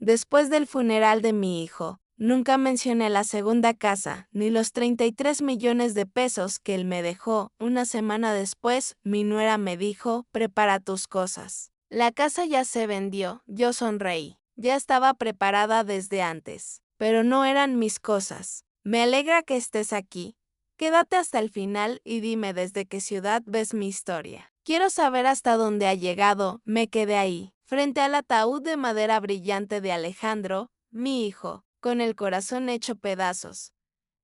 Después del funeral de mi hijo, nunca mencioné la segunda casa, ni los 33 millones de pesos que él me dejó. Una semana después, mi nuera me dijo, prepara tus cosas. La casa ya se vendió, yo sonreí. Ya estaba preparada desde antes, pero no eran mis cosas. Me alegra que estés aquí. Quédate hasta el final y dime desde qué ciudad ves mi historia. Quiero saber hasta dónde ha llegado. Me quedé ahí, frente al ataúd de madera brillante de Alejandro, mi hijo, con el corazón hecho pedazos.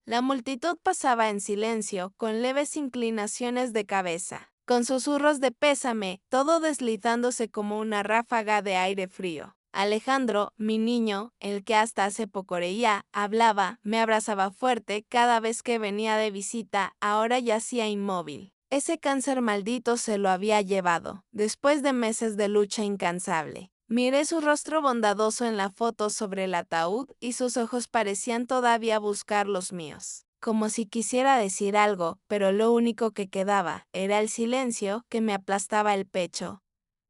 La multitud pasaba en silencio, con leves inclinaciones de cabeza, con susurros de pésame, todo deslizándose como una ráfaga de aire frío. Alejandro, mi niño, el que hasta hace poco reía, hablaba, me abrazaba fuerte cada vez que venía de visita, ahora yacía inmóvil. Ese cáncer maldito se lo había llevado, después de meses de lucha incansable. Miré su rostro bondadoso en la foto sobre el ataúd y sus ojos parecían todavía buscar los míos, como si quisiera decir algo, pero lo único que quedaba era el silencio que me aplastaba el pecho.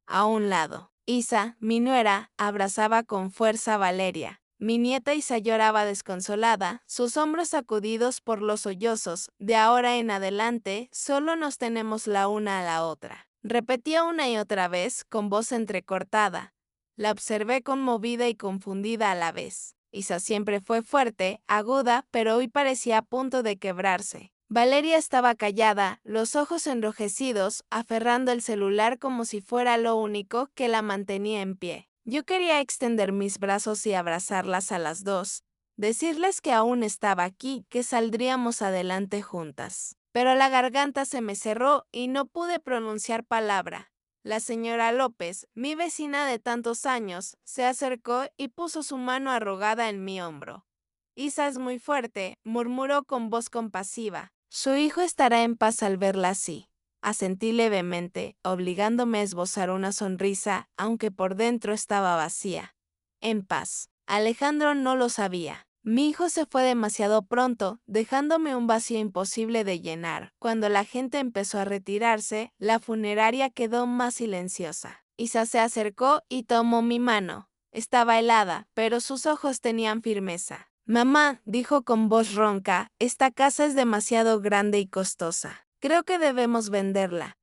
A un lado, Isa, mi nuera, abrazaba con fuerza a Valeria. Mi nieta Isa lloraba desconsolada, sus hombros sacudidos por los sollozos. De ahora en adelante, solo nos tenemos la una a la otra. Repetía una y otra vez, con voz entrecortada. La observé conmovida y confundida a la vez. Isa siempre fue fuerte, aguda, pero hoy parecía a punto de quebrarse. Valeria estaba callada, los ojos enrojecidos, aferrando el celular como si fuera lo único que la mantenía en pie. Yo quería extender mis brazos y abrazarlas a las dos, decirles que aún estaba aquí, que saldríamos adelante juntas. Pero la garganta se me cerró y no pude pronunciar palabra. La señora López, mi vecina de tantos años, se acercó y puso su mano arrugada en mi hombro. Isa es muy fuerte, murmuró con voz compasiva. Su hijo estará en paz al verla así. Asentí levemente, obligándome a esbozar una sonrisa, aunque por dentro estaba vacía. En paz. Alejandro no lo sabía. Mi hijo se fue demasiado pronto, dejándome un vacío imposible de llenar. Cuando la gente empezó a retirarse, la funeraria quedó más silenciosa. Isa se acercó y tomó mi mano. Estaba helada, pero sus ojos tenían firmeza. Mamá, dijo con voz ronca, esta casa es demasiado grande y costosa. Creo que debemos venderla.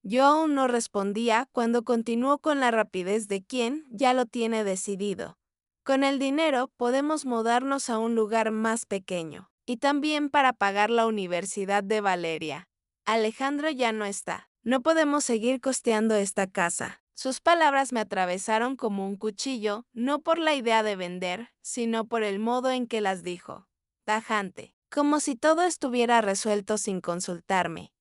Yo aún no respondía cuando continuó con la rapidez de quien ya lo tiene decidido. Con el dinero podemos mudarnos a un lugar más pequeño, y también para pagar la universidad de Valeria. Alejandro ya no está. No podemos seguir costeando esta casa. Sus palabras me atravesaron como un cuchillo, no por la idea de vender, sino por el modo en que las dijo. Tajante, como si todo estuviera resuelto sin consultarme.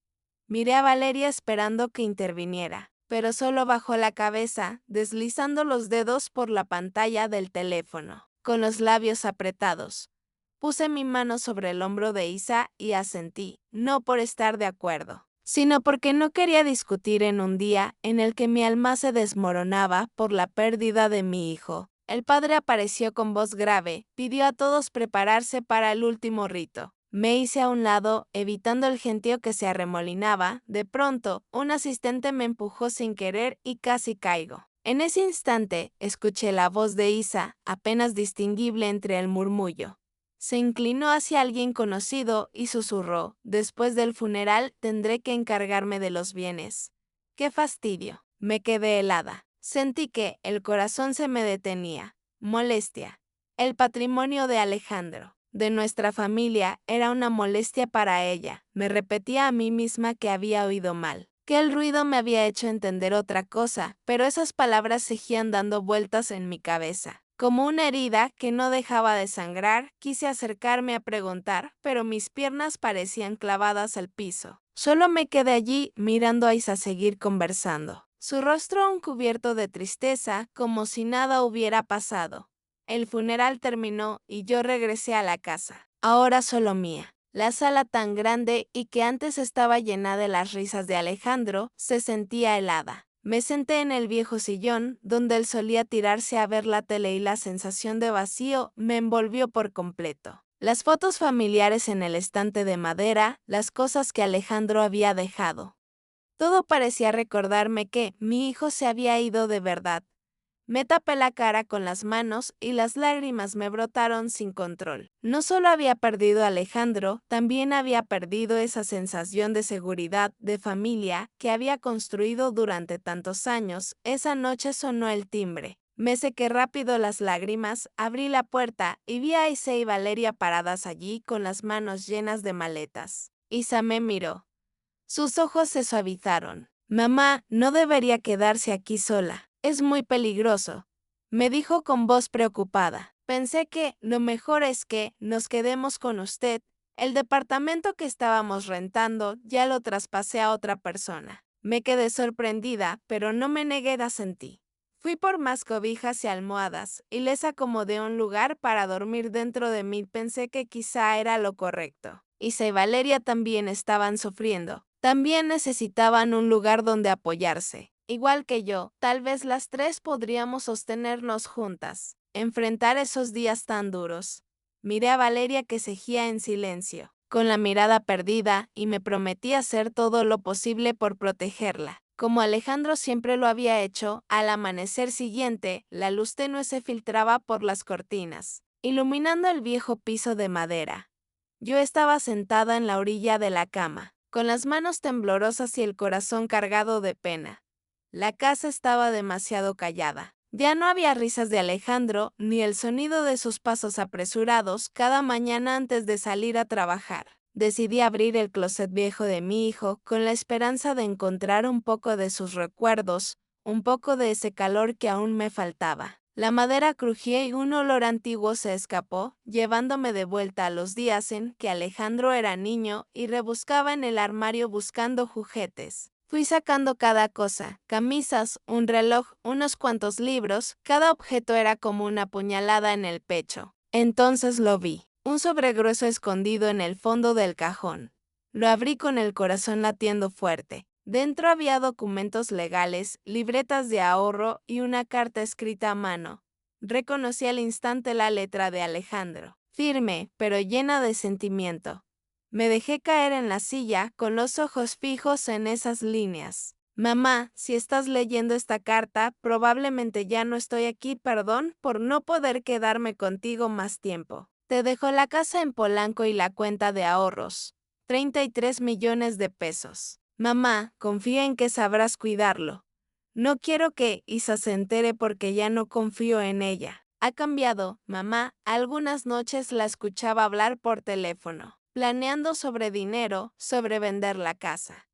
Miré a Valeria esperando que interviniera, pero solo bajó la cabeza, deslizando los dedos por la pantalla del teléfono, con los labios apretados. Puse mi mano sobre el hombro de Isa y asentí, no por estar de acuerdo, sino porque no quería discutir en un día en el que mi alma se desmoronaba por la pérdida de mi hijo. El padre apareció con voz grave, pidió a todos prepararse para el último rito. Me hice a un lado, evitando el gentío que se arremolinaba. De pronto, un asistente me empujó sin querer y casi caigo. En ese instante, escuché la voz de Isa, apenas distinguible entre el murmullo. Se inclinó hacia alguien conocido y susurró, después del funeral tendré que encargarme de los bienes. ¡Qué fastidio! Me quedé helada. Sentí que el corazón se me detenía. Molestia. El patrimonio de Alejandro, de nuestra familia, era una molestia para ella. Me repetía a mí misma que había oído mal, que el ruido me había hecho entender otra cosa, pero esas palabras seguían dando vueltas en mi cabeza. Como una herida que no dejaba de sangrar, quise acercarme a preguntar, pero mis piernas parecían clavadas al piso. Solo me quedé allí mirando a Isa seguir conversando. Su rostro aún cubierto de tristeza, como si nada hubiera pasado. El funeral terminó y yo regresé a la casa, ahora solo mía. La sala tan grande y que antes estaba llena de las risas de Alejandro, se sentía helada. Me senté en el viejo sillón, donde él solía tirarse a ver la tele y la sensación de vacío me envolvió por completo. Las fotos familiares en el estante de madera, las cosas que Alejandro había dejado. Todo parecía recordarme que mi hijo se había ido de verdad. Me tapé la cara con las manos y las lágrimas me brotaron sin control. No solo había perdido a Alejandro, también había perdido esa sensación de seguridad, de familia, que había construido durante tantos años. Esa noche sonó el timbre. Me sequé rápido las lágrimas, abrí la puerta y vi a Isa y Valeria paradas allí con las manos llenas de maletas. Isa me miró. Sus ojos se suavizaron. Mamá, no debería quedarse aquí sola. Es muy peligroso, me dijo con voz preocupada. Pensé que lo mejor es que nos quedemos con usted. El departamento que estábamos rentando ya lo traspasé a otra persona. Me quedé sorprendida, pero no me negué a sentir. Fui por más cobijas y almohadas y les acomodé un lugar para dormir dentro de mí. Pensé que quizá era lo correcto. Isa y Valeria también estaban sufriendo. También necesitaban un lugar donde apoyarse. Igual que yo, tal vez las tres podríamos sostenernos juntas, enfrentar esos días tan duros. Miré a Valeria que seguía en silencio, con la mirada perdida, y me prometí hacer todo lo posible por protegerla. Como Alejandro siempre lo había hecho, al amanecer siguiente, la luz tenue se filtraba por las cortinas, iluminando el viejo piso de madera. Yo estaba sentada en la orilla de la cama, con las manos temblorosas y el corazón cargado de pena. La casa estaba demasiado callada. Ya no había risas de Alejandro, ni el sonido de sus pasos apresurados cada mañana antes de salir a trabajar. Decidí abrir el closet viejo de mi hijo con la esperanza de encontrar un poco de sus recuerdos, un poco de ese calor que aún me faltaba. La madera crujía y un olor antiguo se escapó, llevándome de vuelta a los días en que Alejandro era niño y rebuscaba en el armario buscando juguetes. Fui sacando cada cosa, camisas, un reloj, unos cuantos libros, cada objeto era como una puñalada en el pecho. Entonces lo vi, un sobregrueso escondido en el fondo del cajón. Lo abrí con el corazón latiendo fuerte. Dentro había documentos legales, libretas de ahorro y una carta escrita a mano. Reconocí al instante la letra de Alejandro, firme, pero llena de sentimiento. Me dejé caer en la silla con los ojos fijos en esas líneas. Mamá, si estás leyendo esta carta, probablemente ya no estoy aquí. Perdón por no poder quedarme contigo más tiempo. Te dejo la casa en Polanco y la cuenta de ahorros. 33 millones de pesos. Mamá, confía en que sabrás cuidarlo. No quiero que Isa se entere porque ya no confío en ella. Ha cambiado, mamá. Algunas noches la escuchaba hablar por teléfono, planeando sobre dinero, sobre vender la casa.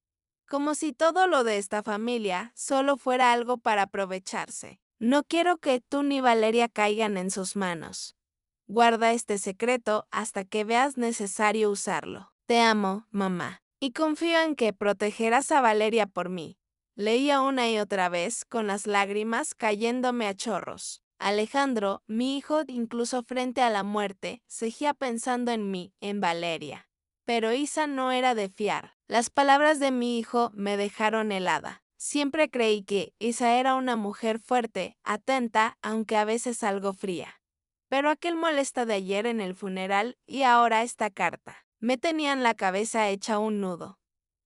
Como si todo lo de esta familia solo fuera algo para aprovecharse. No quiero que tú ni Valeria caigan en sus manos. Guarda este secreto hasta que veas necesario usarlo. Te amo, mamá. Y confío en que protegerás a Valeria por mí. Leía una y otra vez, con las lágrimas cayéndome a chorros. Alejandro, mi hijo, incluso frente a la muerte, seguía pensando en mí, en Valeria. Pero Isa no era de fiar. Las palabras de mi hijo me dejaron helada. Siempre creí que Isa era una mujer fuerte, atenta, aunque a veces algo fría. Pero aquel molesta de ayer en el funeral y ahora esta carta. Me tenían la cabeza hecha un nudo.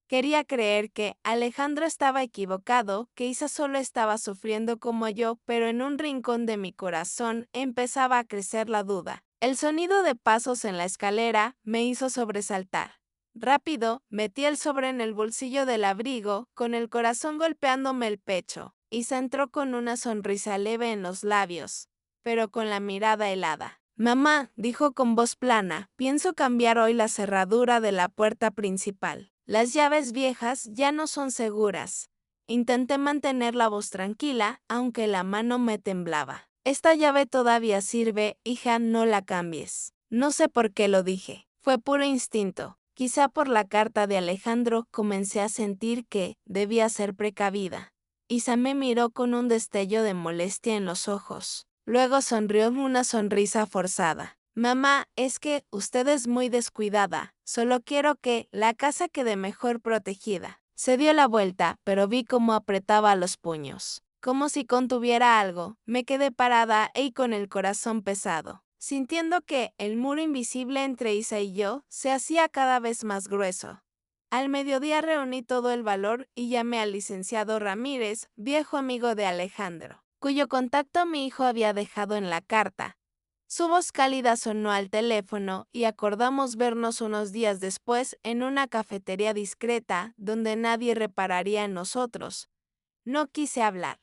Quería creer que Alejandro estaba equivocado, que Isa solo estaba sufriendo como yo, pero en un rincón de mi corazón empezaba a crecer la duda. El sonido de pasos en la escalera me hizo sobresaltar. Rápido, metí el sobre en el bolsillo del abrigo, con el corazón golpeándome el pecho. Isa entró con una sonrisa leve en los labios, pero con la mirada helada. Mamá, dijo con voz plana, pienso cambiar hoy la cerradura de la puerta principal. Las llaves viejas ya no son seguras. Intenté mantener la voz tranquila, aunque la mano me temblaba. Esta llave todavía sirve, hija, no la cambies. No sé por qué lo dije. Fue puro instinto. Quizá por la carta de Alejandro comencé a sentir que debía ser precavida. Isa me miró con un destello de molestia en los ojos. Luego sonrió una sonrisa forzada. Mamá, es que usted es muy descuidada. Solo quiero que la casa quede mejor protegida. Se dio la vuelta, pero vi cómo apretaba los puños. Como si contuviera algo, me quedé parada y con el corazón pesado, sintiendo que el muro invisible entre Isa y yo se hacía cada vez más grueso. Al mediodía reuní todo el valor y llamé al licenciado Ramírez, viejo amigo de Alejandro. cuyo contacto mi hijo había dejado en la carta. Su voz cálida sonó al teléfono y acordamos vernos unos días después en una cafetería discreta donde nadie repararía en nosotros. No quise hablar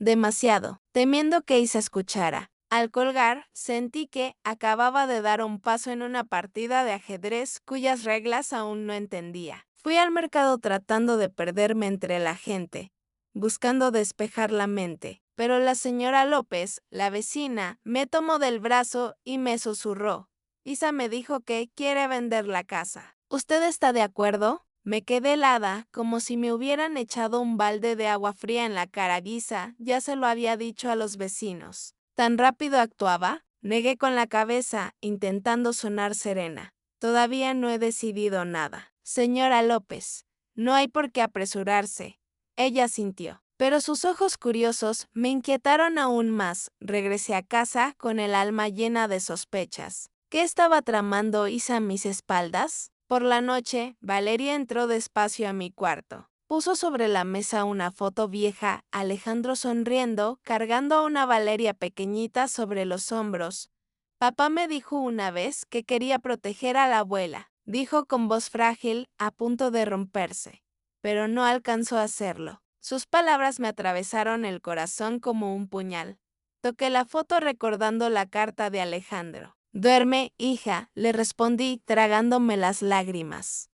demasiado, temiendo que Isa escuchara. Al colgar, sentí que acababa de dar un paso en una partida de ajedrez cuyas reglas aún no entendía. Fui al mercado tratando de perderme entre la gente, buscando despejar la mente, pero la señora López, la vecina, me tomó del brazo y me susurró. Isa me dijo que quiere vender la casa. ¿Usted está de acuerdo? Me quedé helada, como si me hubieran echado un balde de agua fría en la cara. Isa ya se lo había dicho a los vecinos. ¿Tan rápido actuaba? Negué con la cabeza, intentando sonar serena. Todavía no he decidido nada. Señora López, no hay por qué apresurarse. Ella sintió. Pero sus ojos curiosos me inquietaron aún más. Regresé a casa con el alma llena de sospechas. ¿Qué estaba tramando Isa a mis espaldas? Por la noche, Valeria entró despacio a mi cuarto. Puso sobre la mesa una foto vieja, Alejandro sonriendo, cargando a una Valeria pequeñita sobre los hombros. Papá me dijo una vez que quería proteger a la abuela, dijo con voz frágil, a punto de romperse. Pero no alcanzó a hacerlo. Sus palabras me atravesaron el corazón como un puñal. Toqué la foto recordando la carta de Alejandro. Duerme, hija, le respondí, tragándome las lágrimas.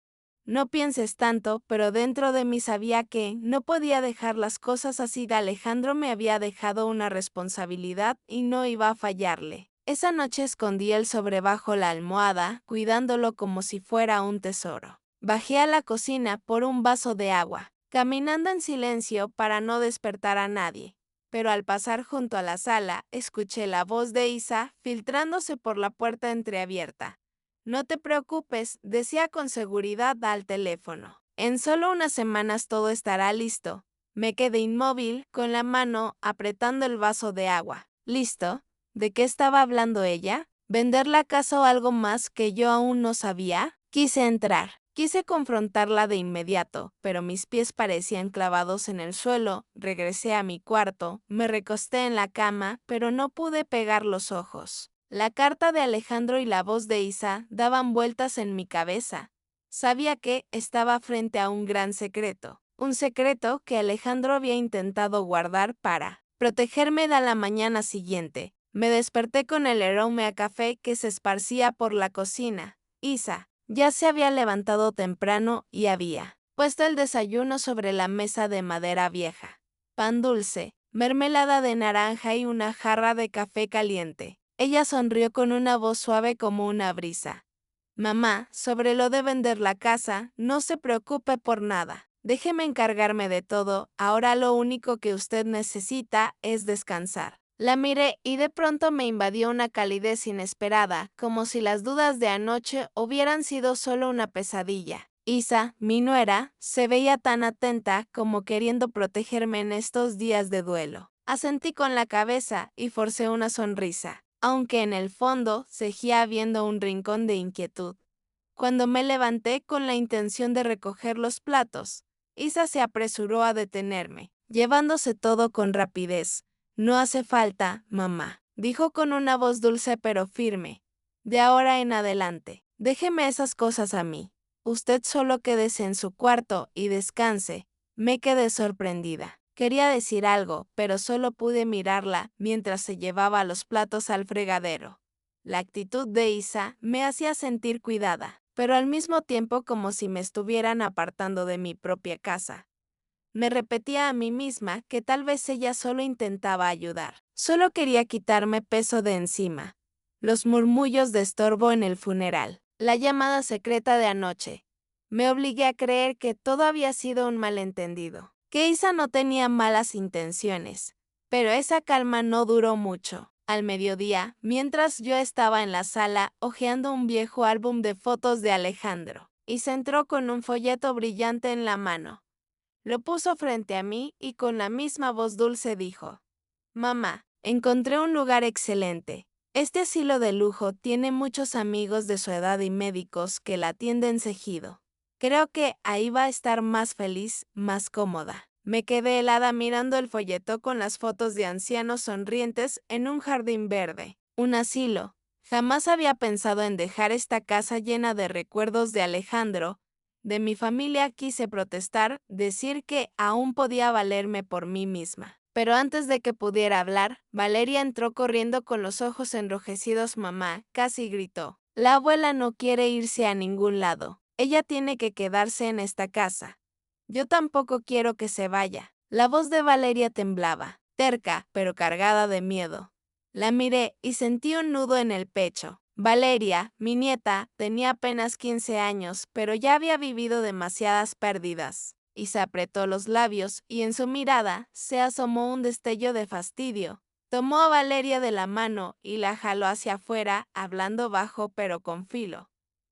No pienses tanto, pero dentro de mí sabía que no podía dejar las cosas así. Alejandro me había dejado una responsabilidad y no iba a fallarle. Esa noche escondí el sobre bajo la almohada, cuidándolo como si fuera un tesoro. Bajé a la cocina por un vaso de agua, caminando en silencio para no despertar a nadie. Pero al pasar junto a la sala, escuché la voz de Isa filtrándose por la puerta entreabierta. No te preocupes, decía con seguridad al teléfono. En solo unas semanas todo estará listo. Me quedé inmóvil, con la mano apretando el vaso de agua. ¿Listo? ¿De qué estaba hablando ella? ¿Vender la casa o algo más que yo aún no sabía? Quise entrar. Quise confrontarla de inmediato, pero mis pies parecían clavados en el suelo. Regresé a mi cuarto, me recosté en la cama, pero no pude pegar los ojos. La carta de Alejandro y la voz de Isa daban vueltas en mi cabeza. Sabía que estaba frente a un gran secreto, un secreto que Alejandro había intentado guardar para protegerme de la mañana siguiente. Me desperté con el aroma a café que se esparcía por la cocina. Isa ya se había levantado temprano y había puesto el desayuno sobre la mesa de madera vieja. Pan dulce, mermelada de naranja y una jarra de café caliente. Ella sonrió con una voz suave como una brisa. Mamá, sobre lo de vender la casa, no se preocupe por nada. Déjeme encargarme de todo, ahora lo único que usted necesita es descansar. La miré y de pronto me invadió una calidez inesperada, como si las dudas de anoche hubieran sido solo una pesadilla. Isa, mi nuera, se veía tan atenta como queriendo protegerme en estos días de duelo. Asentí con la cabeza y forcé una sonrisa, aunque en el fondo seguía habiendo un rincón de inquietud. Cuando me levanté con la intención de recoger los platos, Isa se apresuró a detenerme, llevándose todo con rapidez. No hace falta, mamá, dijo con una voz dulce pero firme. De ahora en adelante, déjeme esas cosas a mí. Usted solo quédese en su cuarto y descanse. Me quedé sorprendida. Quería decir algo, pero solo pude mirarla mientras se llevaba los platos al fregadero. La actitud de Isa me hacía sentir cuidada, pero al mismo tiempo como si me estuvieran apartando de mi propia casa. Me repetía a mí misma que tal vez ella solo intentaba ayudar. Solo quería quitarme peso de encima. Los murmullos de estorbo en el funeral. La llamada secreta de anoche. Me obligué a creer que todo había sido un malentendido. Que Isa no tenía malas intenciones. Pero esa calma no duró mucho. Al mediodía, mientras yo estaba en la sala hojeando un viejo álbum de fotos de Alejandro, Isa entró con un folleto brillante en la mano. Lo puso frente a mí y con la misma voz dulce dijo: Mamá, encontré un lugar excelente. Este asilo de lujo tiene muchos amigos de su edad y médicos que la atienden seguido. Creo que ahí va a estar más feliz, más cómoda. Me quedé helada mirando el folleto con las fotos de ancianos sonrientes en un jardín verde. Un asilo. Jamás había pensado en dejar esta casa llena de recuerdos de Alejandro. De mi familia quise protestar, decir que aún podía valerme por mí misma. Pero antes de que pudiera hablar, Valeria entró corriendo con los ojos enrojecidos. Mamá, casi gritó. La abuela no quiere irse a ningún lado. Ella tiene que quedarse en esta casa. Yo tampoco quiero que se vaya. La voz de Valeria temblaba, terca, pero cargada de miedo. La miré y sentí un nudo en el pecho. Valeria, mi nieta, tenía apenas 15 años, pero ya había vivido demasiadas pérdidas. Y se apretó los labios y en su mirada se asomó un destello de fastidio. Tomó a Valeria de la mano y la jaló hacia afuera, hablando bajo pero con filo.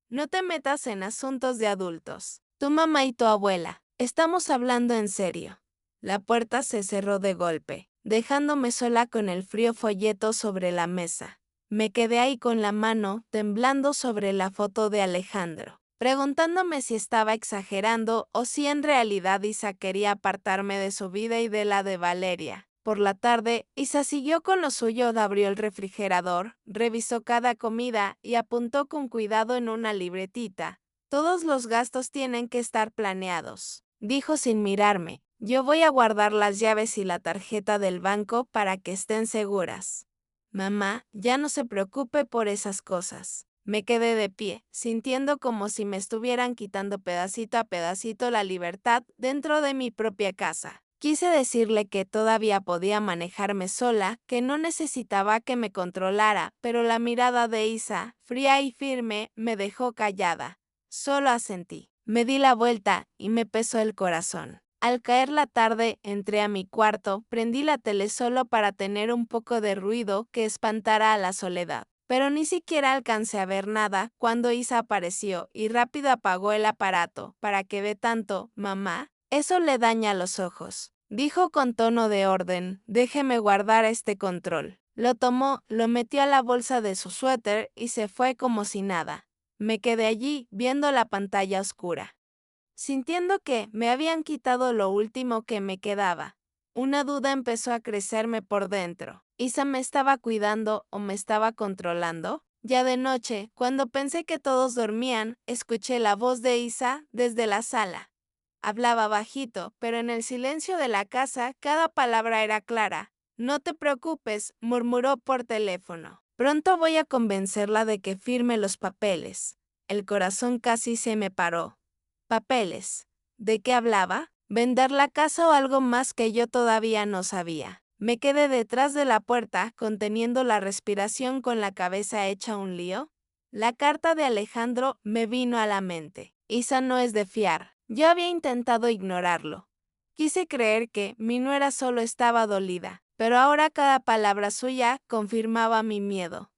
No te metas en asuntos de adultos. Tu mamá y tu abuela. Estamos hablando en serio. La puerta se cerró de golpe, dejándome sola con el frío folleto sobre la mesa. Me quedé ahí con la mano temblando sobre la foto de Alejandro, preguntándome si estaba exagerando o si en realidad Isa quería apartarme de su vida y de la de Valeria. Por la tarde, Isa siguió con lo suyo, abrió el refrigerador, revisó cada comida y apuntó con cuidado en una libretita. Todos los gastos tienen que estar planeados, dijo sin mirarme. Yo voy a guardar las llaves y la tarjeta del banco para que estén seguras. Mamá, ya no se preocupe por esas cosas. Me quedé de pie, sintiendo como si me estuvieran quitando pedacito a pedacito la libertad dentro de mi propia casa. Quise decirle que todavía podía manejarme sola, que no necesitaba que me controlara, pero la mirada de Isa, fría y firme, me dejó callada. Solo asentí. Me di la vuelta y me pesó el corazón. Al caer la tarde, entré a mi cuarto, prendí la tele solo para tener un poco de ruido que espantara a la soledad. Pero ni siquiera alcancé a ver nada cuando Isa apareció y rápido apagó el aparato. ¿Para qué ve tanto, mamá? Eso le daña los ojos. Dijo con tono de orden, déjeme guardar este control. Lo tomó, lo metió a la bolsa de su suéter y se fue como si nada. Me quedé allí viendo la pantalla oscura, sintiendo que me habían quitado lo último que me quedaba. Una duda empezó a crecerme por dentro. ¿Isa me estaba cuidando o me estaba controlando? Ya de noche, cuando pensé que todos dormían, escuché la voz de Isa desde la sala. Hablaba bajito, pero en el silencio de la casa cada palabra era clara. No te preocupes, murmuró por teléfono. Pronto voy a convencerla de que firme los papeles. El corazón casi se me paró. ¿Papeles? ¿De qué hablaba? ¿Vender la casa o algo más que yo todavía no sabía? Me quedé detrás de la puerta, conteniendo la respiración con la cabeza hecha un lío. La carta de Alejandro me vino a la mente. Isa no es de fiar. Yo había intentado ignorarlo. Quise creer que mi nuera solo estaba dolida, pero ahora cada palabra suya confirmaba mi miedo.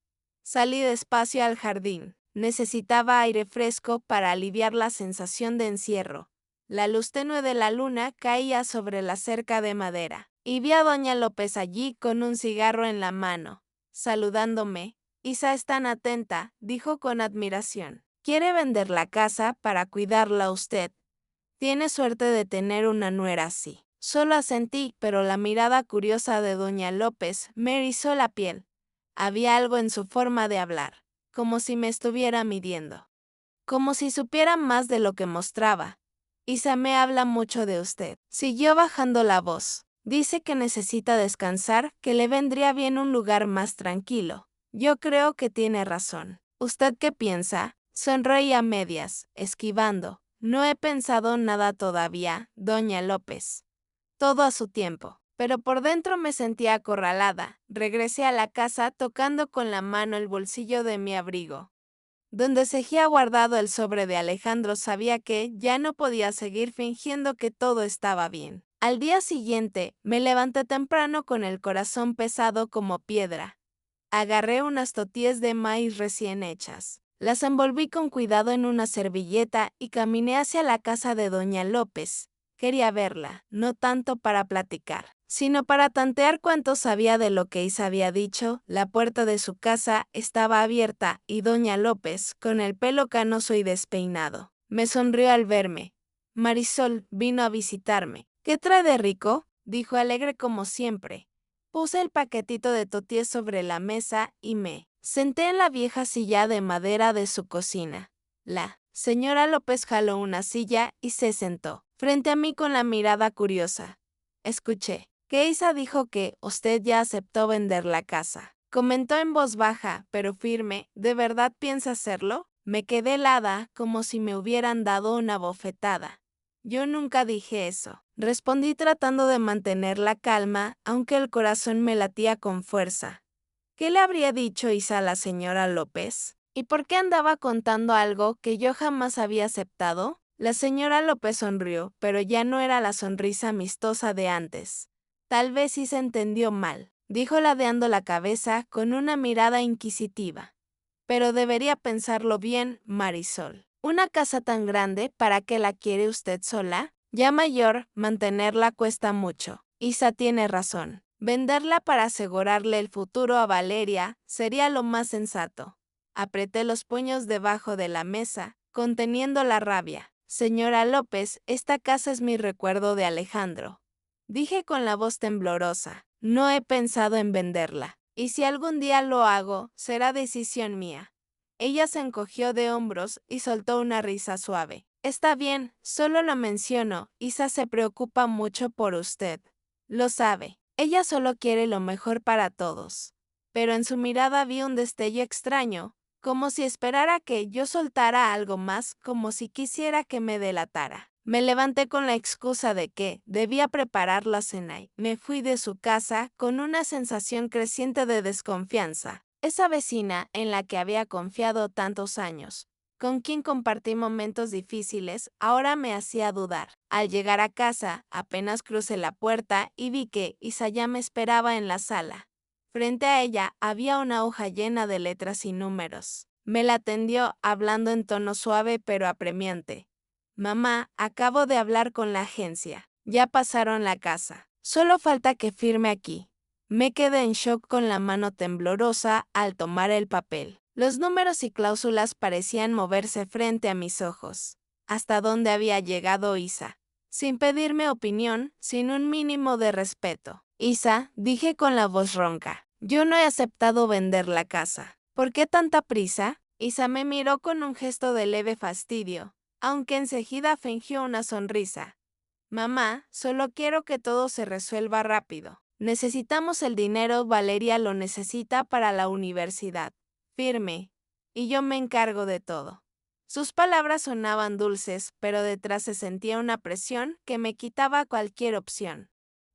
Salí despacio al jardín. Necesitaba aire fresco para aliviar la sensación de encierro. La luz tenue de la luna caía sobre la cerca de madera, y vi a doña López allí con un cigarro en la mano, saludándome. Isa es tan atenta, dijo con admiración. Quiere vender la casa para cuidarla a usted. Tiene suerte de tener una nuera así. Solo asentí, pero la mirada curiosa de doña López me erizó la piel. Había algo en su forma de hablar, como si me estuviera midiendo, como si supiera más de lo que mostraba. Isa me habla mucho de usted. Siguió bajando la voz. Dice que necesita descansar, que le vendría bien un lugar más tranquilo. Yo creo que tiene razón. ¿Usted qué piensa? Sonreí a medias, esquivando. No he pensado nada todavía, doña López. Todo a su tiempo. Pero por dentro me sentía acorralada. Regresé a la casa tocando con la mano el bolsillo de mi abrigo. Donde seguía guardado el sobre de Alejandro, sabía que ya no podía seguir fingiendo que todo estaba bien. Al día siguiente, me levanté temprano con el corazón pesado como piedra. Agarré unas tortillas de maíz recién hechas. Las envolví con cuidado en una servilleta y caminé hacia la casa de doña López. Quería verla, no tanto para platicar, sino para tantear cuánto sabía de lo que Isa había dicho. La puerta de su casa estaba abierta y doña López, con el pelo canoso y despeinado, me sonrió al verme. Marisol vino a visitarme. ¿Qué trae de rico?, dijo alegre como siempre. Puse el paquetito de toties sobre la mesa y me senté en la vieja silla de madera de su cocina. La señora López jaló una silla y se sentó frente a mí con la mirada curiosa. Escuché que Isa dijo que usted ya aceptó vender la casa. Comentó en voz baja, pero firme. ¿De verdad piensa hacerlo? Me quedé helada, como si me hubieran dado una bofetada. Yo nunca dije eso, respondí tratando de mantener la calma, aunque el corazón me latía con fuerza. ¿Qué le habría dicho Isa a la señora López? ¿Y por qué andaba contando algo que yo jamás había aceptado? La señora López sonrió, pero ya no era la sonrisa amistosa de antes. Tal vez Isa entendió mal, dijo ladeando la cabeza con una mirada inquisitiva. Pero debería pensarlo bien, Marisol. ¿Una casa tan grande, para qué la quiere usted sola? Ya mayor, mantenerla cuesta mucho. Isa tiene razón. Venderla para asegurarle el futuro a Valeria sería lo más sensato. Apreté los puños debajo de la mesa, conteniendo la rabia. Señora López, esta casa es mi recuerdo de Alejandro. Dije con la voz temblorosa. No he pensado en venderla. Y si algún día lo hago, será decisión mía. Ella se encogió de hombros y soltó una risa suave. Está bien, solo lo menciono. Isa se preocupa mucho por usted. Lo sabe. Ella solo quiere lo mejor para todos. Pero en su mirada vi un destello extraño, como si esperara que yo soltara algo más, como si quisiera que me delatara. Me levanté con la excusa de que debía preparar la cena y me fui de su casa con una sensación creciente de desconfianza. Esa vecina en la que había confiado tantos años, con quien compartí momentos difíciles, ahora me hacía dudar. Al llegar a casa, apenas crucé la puerta y vi que Isa ya me esperaba en la sala. Frente a ella había una hoja llena de letras y números. Me la tendió hablando en tono suave pero apremiante. Mamá, acabo de hablar con la agencia. Ya pasaron la casa. Solo falta que firme aquí. Me quedé en shock con la mano temblorosa al tomar el papel. Los números y cláusulas parecían moverse frente a mis ojos. ¿Hasta dónde había llegado Isa? Sin pedirme opinión, sin un mínimo de respeto. Isa, dije con la voz ronca, yo no he aceptado vender la casa. ¿Por qué tanta prisa? Isa me miró con un gesto de leve fastidio, aunque enseguida fingió una sonrisa. Mamá, solo quiero que todo se resuelva rápido. Necesitamos el dinero, Valeria lo necesita para la universidad. Firme. Y yo me encargo de todo. Sus palabras sonaban dulces, pero detrás se sentía una presión que me quitaba cualquier opción.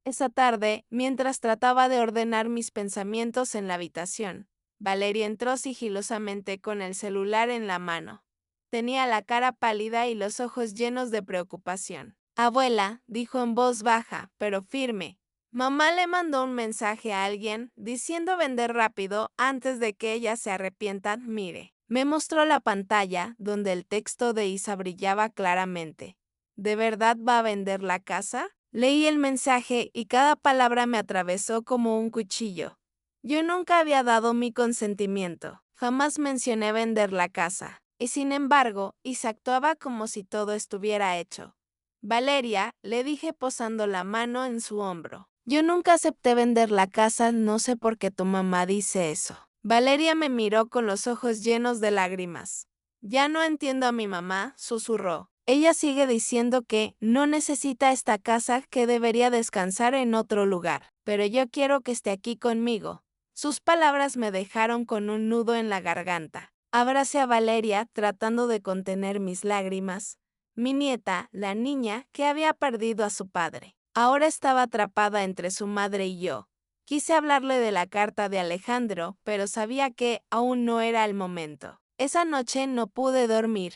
Esa tarde, mientras trataba de ordenar mis pensamientos en la habitación, Valeria entró sigilosamente con el celular en la mano. Tenía la cara pálida y los ojos llenos de preocupación. Abuela, dijo en voz baja, pero firme. Mamá le mandó un mensaje a alguien diciendo vender rápido antes de que ella se arrepienta. Mire, me mostró la pantalla donde el texto de Isa brillaba claramente. ¿De verdad va a vender la casa? Leí el mensaje y cada palabra me atravesó como un cuchillo. Yo nunca había dado mi consentimiento, jamás mencioné vender la casa, y sin embargo, Isa actuaba como si todo estuviera hecho. Valeria, le dije posando la mano en su hombro. Yo nunca acepté vender la casa, no sé por qué tu mamá dice eso. Valeria me miró con los ojos llenos de lágrimas. Ya no entiendo a mi mamá, susurró. Ella sigue diciendo que no necesita esta casa, que debería descansar en otro lugar, pero yo quiero que esté aquí conmigo. Sus palabras me dejaron con un nudo en la garganta. Abracé a Valeria tratando de contener mis lágrimas. Mi nieta, la niña que había perdido a su padre, ahora estaba atrapada entre su madre y yo. Quise hablarle de la carta de Alejandro, pero sabía que aún no era el momento. Esa noche no pude dormir.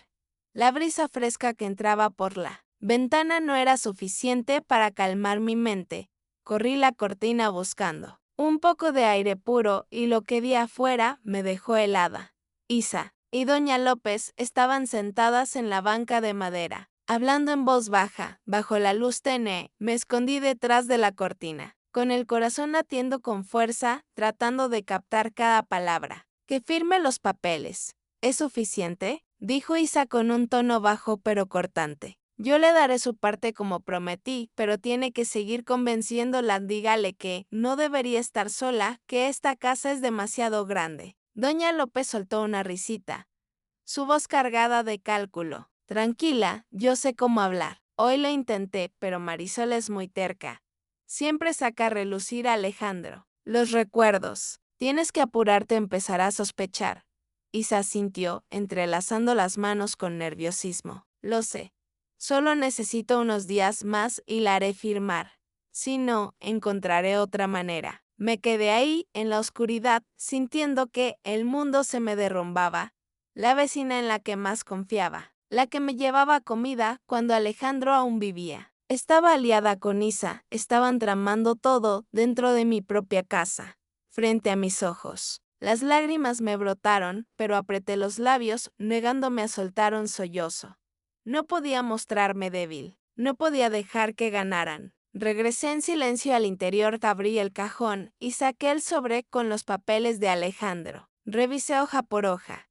La brisa fresca que entraba por la ventana no era suficiente para calmar mi mente. Corrí la cortina buscando un poco de aire puro y lo que vi afuera me dejó helada. Isa y doña López estaban sentadas en la banca de madera, hablando en voz baja. Bajo la luz tenue, me escondí detrás de la cortina, con el corazón latiendo con fuerza, tratando de captar cada palabra. Que firme los papeles. ¿Es suficiente?, dijo Isa con un tono bajo pero cortante. Yo le daré su parte como prometí, pero tiene que seguir convenciéndola. Dígale que no debería estar sola, que esta casa es demasiado grande. Doña López soltó una risita, su voz cargada de cálculo. Tranquila, yo sé cómo hablar. Hoy lo intenté, pero Marisol es muy terca. Siempre saca a relucir a Alejandro. Los recuerdos. Tienes que apurarte, empezar a sospechar. Isa sintió, entrelazando las manos con nerviosismo. Lo sé. Solo necesito unos días más y la haré firmar. Si no, encontraré otra manera. Me quedé ahí, en la oscuridad, sintiendo que el mundo se me derrumbaba. La vecina en la que más confiaba, la que me llevaba comida cuando Alejandro aún vivía. Estaba aliada con Isa, estaban tramando todo dentro de mi propia casa, frente a mis ojos. Las lágrimas me brotaron, pero apreté los labios, negándome a soltar un sollozo. No podía mostrarme débil, no podía dejar que ganaran. Regresé en silencio al interior, abrí el cajón y saqué el sobre con los papeles de Alejandro. Revisé hoja por hoja,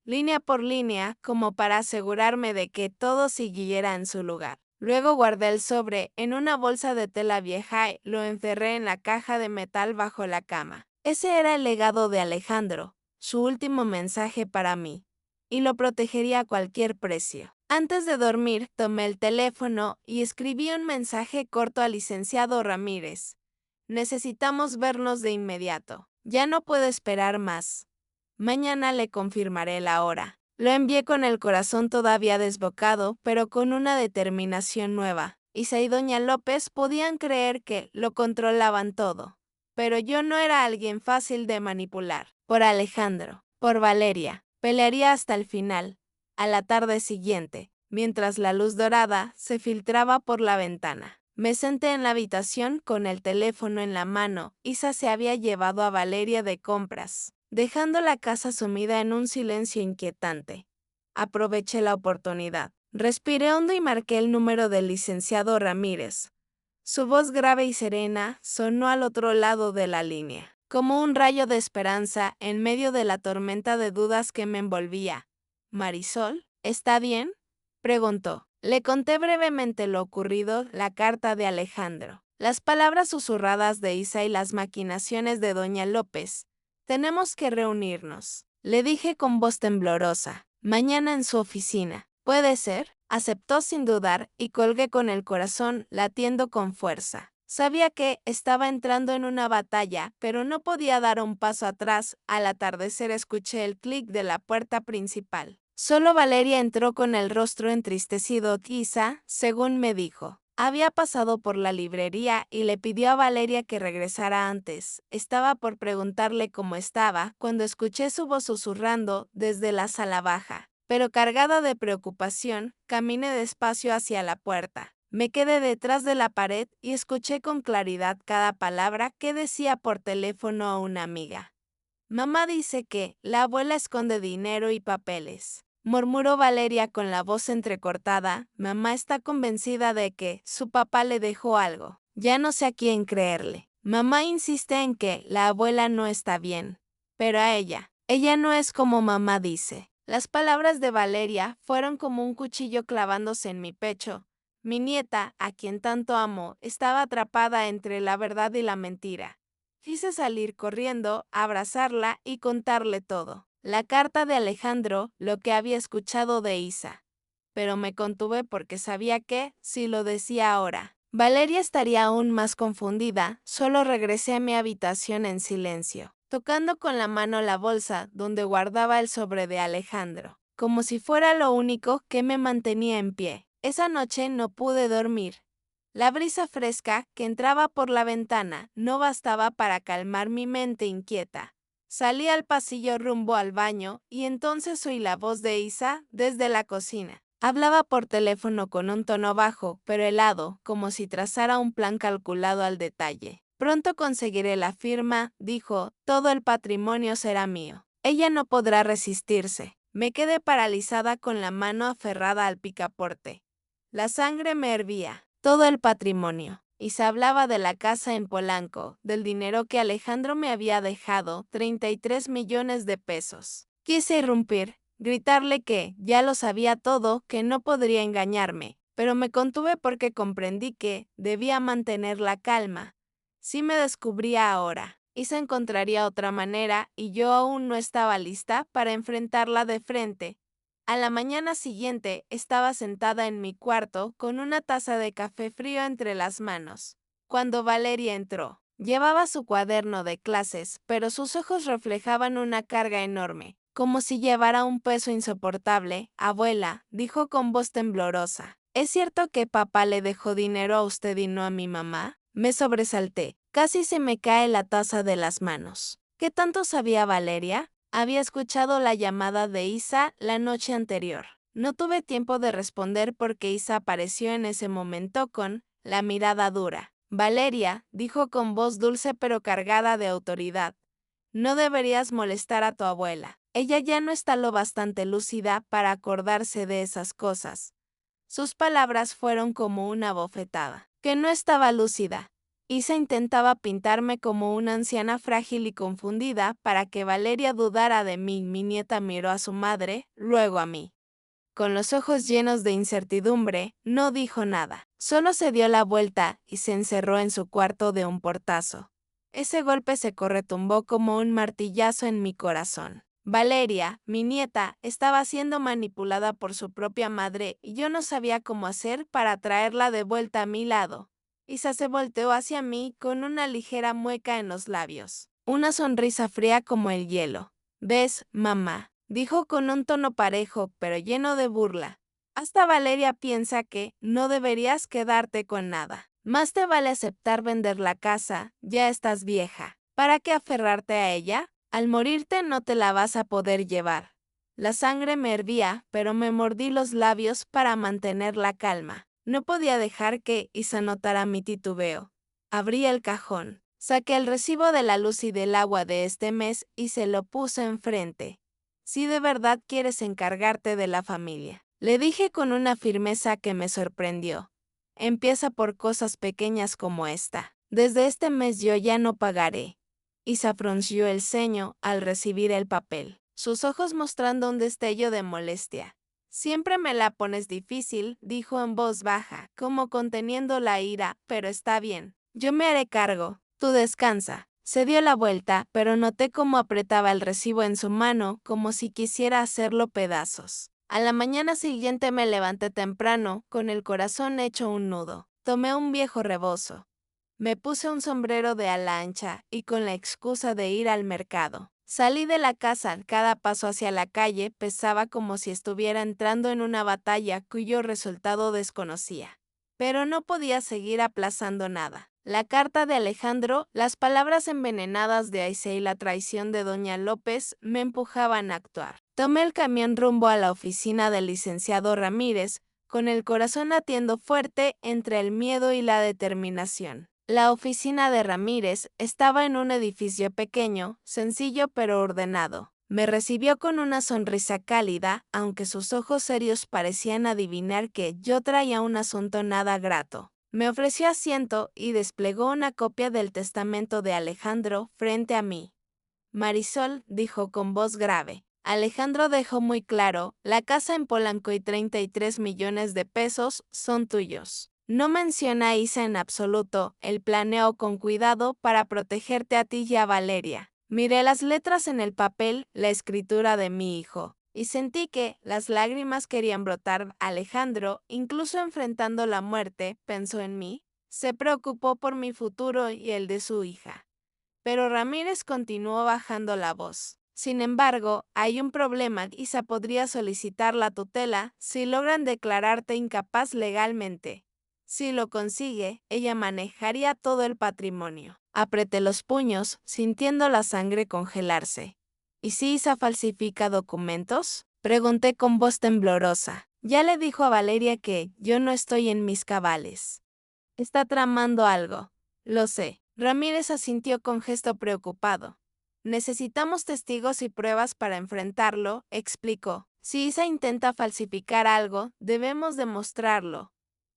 línea por línea, como para asegurarme de que todo siguiera en su lugar. Luego guardé el sobre en una bolsa de tela vieja y lo encerré en la caja de metal bajo la cama. Ese era el legado de Alejandro, su último mensaje para mí, y lo protegería a cualquier precio. Antes de dormir, tomé el teléfono y escribí un mensaje corto al licenciado Ramírez. Necesitamos vernos de inmediato. Ya no puedo esperar más. Mañana le confirmaré la hora. Lo envié con el corazón todavía desbocado, pero con una determinación nueva. Isa y doña López podían creer que lo controlaban todo. Pero yo no era alguien fácil de manipular. Por Alejandro, por Valeria, pelearía hasta el final. A la tarde siguiente, mientras la luz dorada se filtraba por la ventana, me senté en la habitación con el teléfono en la mano. Isa se había llevado a Valeria de compras, dejando la casa sumida en un silencio inquietante. Aproveché la oportunidad. Respiré hondo y marqué el número del licenciado Ramírez. Su voz grave y serena sonó al otro lado de la línea, como un rayo de esperanza en medio de la tormenta de dudas que me envolvía. ¿Marisol? ¿Está bien?, preguntó. Le conté brevemente lo ocurrido, la carta de Alejandro, las palabras susurradas de Isa y las maquinaciones de doña López. Tenemos que reunirnos, le dije con voz temblorosa. Mañana en su oficina. ¿Puede ser? Aceptó sin dudar y colgué con el corazón latiendo con fuerza. Sabía que estaba entrando en una batalla, pero no podía dar un paso atrás. Al atardecer escuché el clic de la puerta principal. Solo Valeria entró con el rostro entristecido. Isa, según me dijo, había pasado por la librería y le pidió a Valeria que regresara antes. Estaba por preguntarle cómo estaba cuando escuché su voz susurrando desde la sala baja. Pero cargada de preocupación, caminé despacio hacia la puerta. Me quedé detrás de la pared y escuché con claridad cada palabra que decía por teléfono a una amiga. Mamá dice que la abuela esconde dinero y papeles, murmuró Valeria con la voz entrecortada. Mamá está convencida de que su papá le dejó algo. Ya no sé a quién creerle. Mamá insiste en que la abuela no está bien, pero a ella no es como mamá dice. Las palabras de Valeria fueron como un cuchillo clavándose en mi pecho. Mi nieta, a quien tanto amo, estaba atrapada entre la verdad y la mentira. Quise salir corriendo, abrazarla y contarle todo. La carta de Alejandro, lo que había escuchado de Isa. Pero me contuve porque sabía que, si lo decía ahora, Valeria estaría aún más confundida. Solo regresé a mi habitación en silencio, tocando con la mano la bolsa donde guardaba el sobre de Alejandro, como si fuera lo único que me mantenía en pie. Esa noche no pude dormir. La brisa fresca que entraba por la ventana no bastaba para calmar mi mente inquieta. Salí al pasillo rumbo al baño y entonces oí la voz de Isa desde la cocina. Hablaba por teléfono con un tono bajo, pero helado, como si trazara un plan calculado al detalle. Pronto conseguiré la firma, dijo, todo el patrimonio será mío. Ella no podrá resistirse. Me quedé paralizada con la mano aferrada al picaporte. La sangre me hervía. Todo el patrimonio. Y se hablaba de la casa en Polanco, del dinero que Alejandro me había dejado, 33 millones de pesos. Quise irrumpir, gritarle que ya lo sabía todo, que no podría engañarme, pero me contuve porque comprendí que debía mantener la calma. Si me descubría ahora, Isa encontraría otra manera y yo aún no estaba lista para enfrentarla de frente. A la mañana siguiente estaba sentada en mi cuarto con una taza de café frío entre las manos, cuando Valeria entró. Llevaba su cuaderno de clases, pero sus ojos reflejaban una carga enorme, como si llevara un peso insoportable. Abuela, dijo con voz temblorosa, ¿es cierto que papá le dejó dinero a usted y no a mi mamá? Me sobresalté. Casi se me cae la taza de las manos. ¿Qué tanto sabía Valeria? Había escuchado la llamada de Isa la noche anterior. No tuve tiempo de responder porque Isa apareció en ese momento con la mirada dura. Valeria, dijo con voz dulce pero cargada de autoridad, no deberías molestar a tu abuela. Ella ya no está lo bastante lúcida para acordarse de esas cosas. Sus palabras fueron como una bofetada. Que no estaba lúcida. Isa intentaba pintarme como una anciana frágil y confundida para que Valeria dudara de mí. Mi nieta miró a su madre, luego a mí. Con los ojos llenos de incertidumbre, no dijo nada. Solo se dio la vuelta y se encerró en su cuarto de un portazo. Ese golpe secó retumbó como un martillazo en mi corazón. Valeria, mi nieta, estaba siendo manipulada por su propia madre y yo no sabía cómo hacer para traerla de vuelta a mi lado. Isa se volteó hacia mí con una ligera mueca en los labios. Una sonrisa fría como el hielo. ¿Ves, mamá?, dijo con un tono parejo, pero lleno de burla. Hasta Valeria piensa que no deberías quedarte con nada. Más te vale aceptar vender la casa, ya estás vieja. ¿Para qué aferrarte a ella? Al morirte no te la vas a poder llevar. La sangre me hervía, pero me mordí los labios para mantener la calma. No podía dejar que Isa notara mi titubeo. Abrí el cajón, saqué el recibo de la luz y del agua de este mes y se lo puse enfrente. Si de verdad quieres encargarte de la familia, le dije con una firmeza que me sorprendió. Empieza por cosas pequeñas como esta. Desde este mes yo ya no pagaré. Isa frunció el ceño al recibir el papel, sus ojos mostrando un destello de molestia. Siempre me la pones difícil, dijo en voz baja, como conteniendo la ira, pero está bien. Yo me haré cargo. Tú descansa. Se dio la vuelta, pero noté cómo apretaba el recibo en su mano, como si quisiera hacerlo pedazos. A la mañana siguiente me levanté temprano, con el corazón hecho un nudo. Tomé un viejo rebozo. Me puse un sombrero de ala ancha y con la excusa de ir al mercado. Salí de la casa, cada paso hacia la calle pesaba como si estuviera entrando en una batalla cuyo resultado desconocía. Pero no podía seguir aplazando nada. La carta de Alejandro, las palabras envenenadas de Aisé y la traición de Doña López me empujaban a actuar. Tomé el camión rumbo a la oficina del licenciado Ramírez, con el corazón latiendo fuerte entre el miedo y la determinación. La oficina de Ramírez estaba en un edificio pequeño, sencillo pero ordenado. Me recibió con una sonrisa cálida, aunque sus ojos serios parecían adivinar que yo traía un asunto nada grato. Me ofreció asiento y desplegó una copia del testamento de Alejandro frente a mí. Marisol, dijo con voz grave. Alejandro dejó muy claro, la casa en Polanco y 33 millones de pesos son tuyos. No menciona a Isa en absoluto, él planeó con cuidado para protegerte a ti y a Valeria. Miré las letras en el papel, la escritura de mi hijo, y sentí que las lágrimas querían brotar. Alejandro, incluso enfrentando la muerte, pensó en mí, se preocupó por mi futuro y el de su hija. Pero Ramírez continuó bajando la voz. Sin embargo, hay un problema. Isa podría solicitar la tutela si logran declararte incapaz legalmente. Si lo consigue, ella manejaría todo el patrimonio. Apreté los puños, sintiendo la sangre congelarse. ¿Y si Isa falsifica documentos?, pregunté con voz temblorosa. Ya le dijo a Valeria que yo no estoy en mis cabales. Está tramando algo. Lo sé. Ramírez asintió con gesto preocupado. Necesitamos testigos y pruebas para enfrentarlo, explicó. Si Isa intenta falsificar algo, debemos demostrarlo.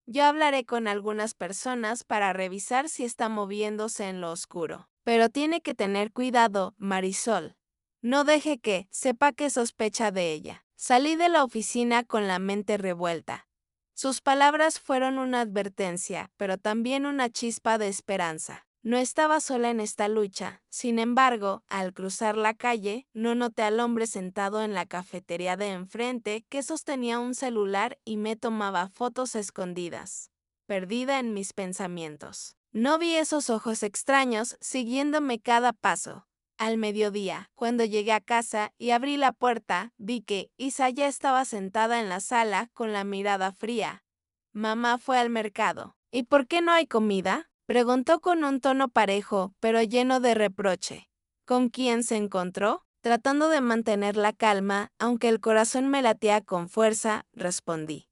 Yo hablaré con algunas personas para revisar si está moviéndose en lo oscuro. Pero tiene que tener cuidado, Marisol. No deje que sepa que sospecha de ella. Salí de la oficina con la mente revuelta. Sus palabras fueron una advertencia, pero también una chispa de esperanza. No estaba sola en esta lucha. Sin embargo, al cruzar la calle, no noté al hombre sentado en la cafetería de enfrente que sostenía un celular y me tomaba fotos escondidas. Perdida en mis pensamientos. No vi esos ojos extraños siguiéndome cada paso. Al mediodía, cuando llegué a casa y abrí la puerta, vi que Isa ya estaba sentada en la sala con la mirada fría. Mamá fue al mercado. ¿Y por qué no hay comida? Preguntó con un tono parejo, pero lleno de reproche. ¿Con quién se encontró? Tratando de mantener la calma, aunque el corazón me latía con fuerza, respondí.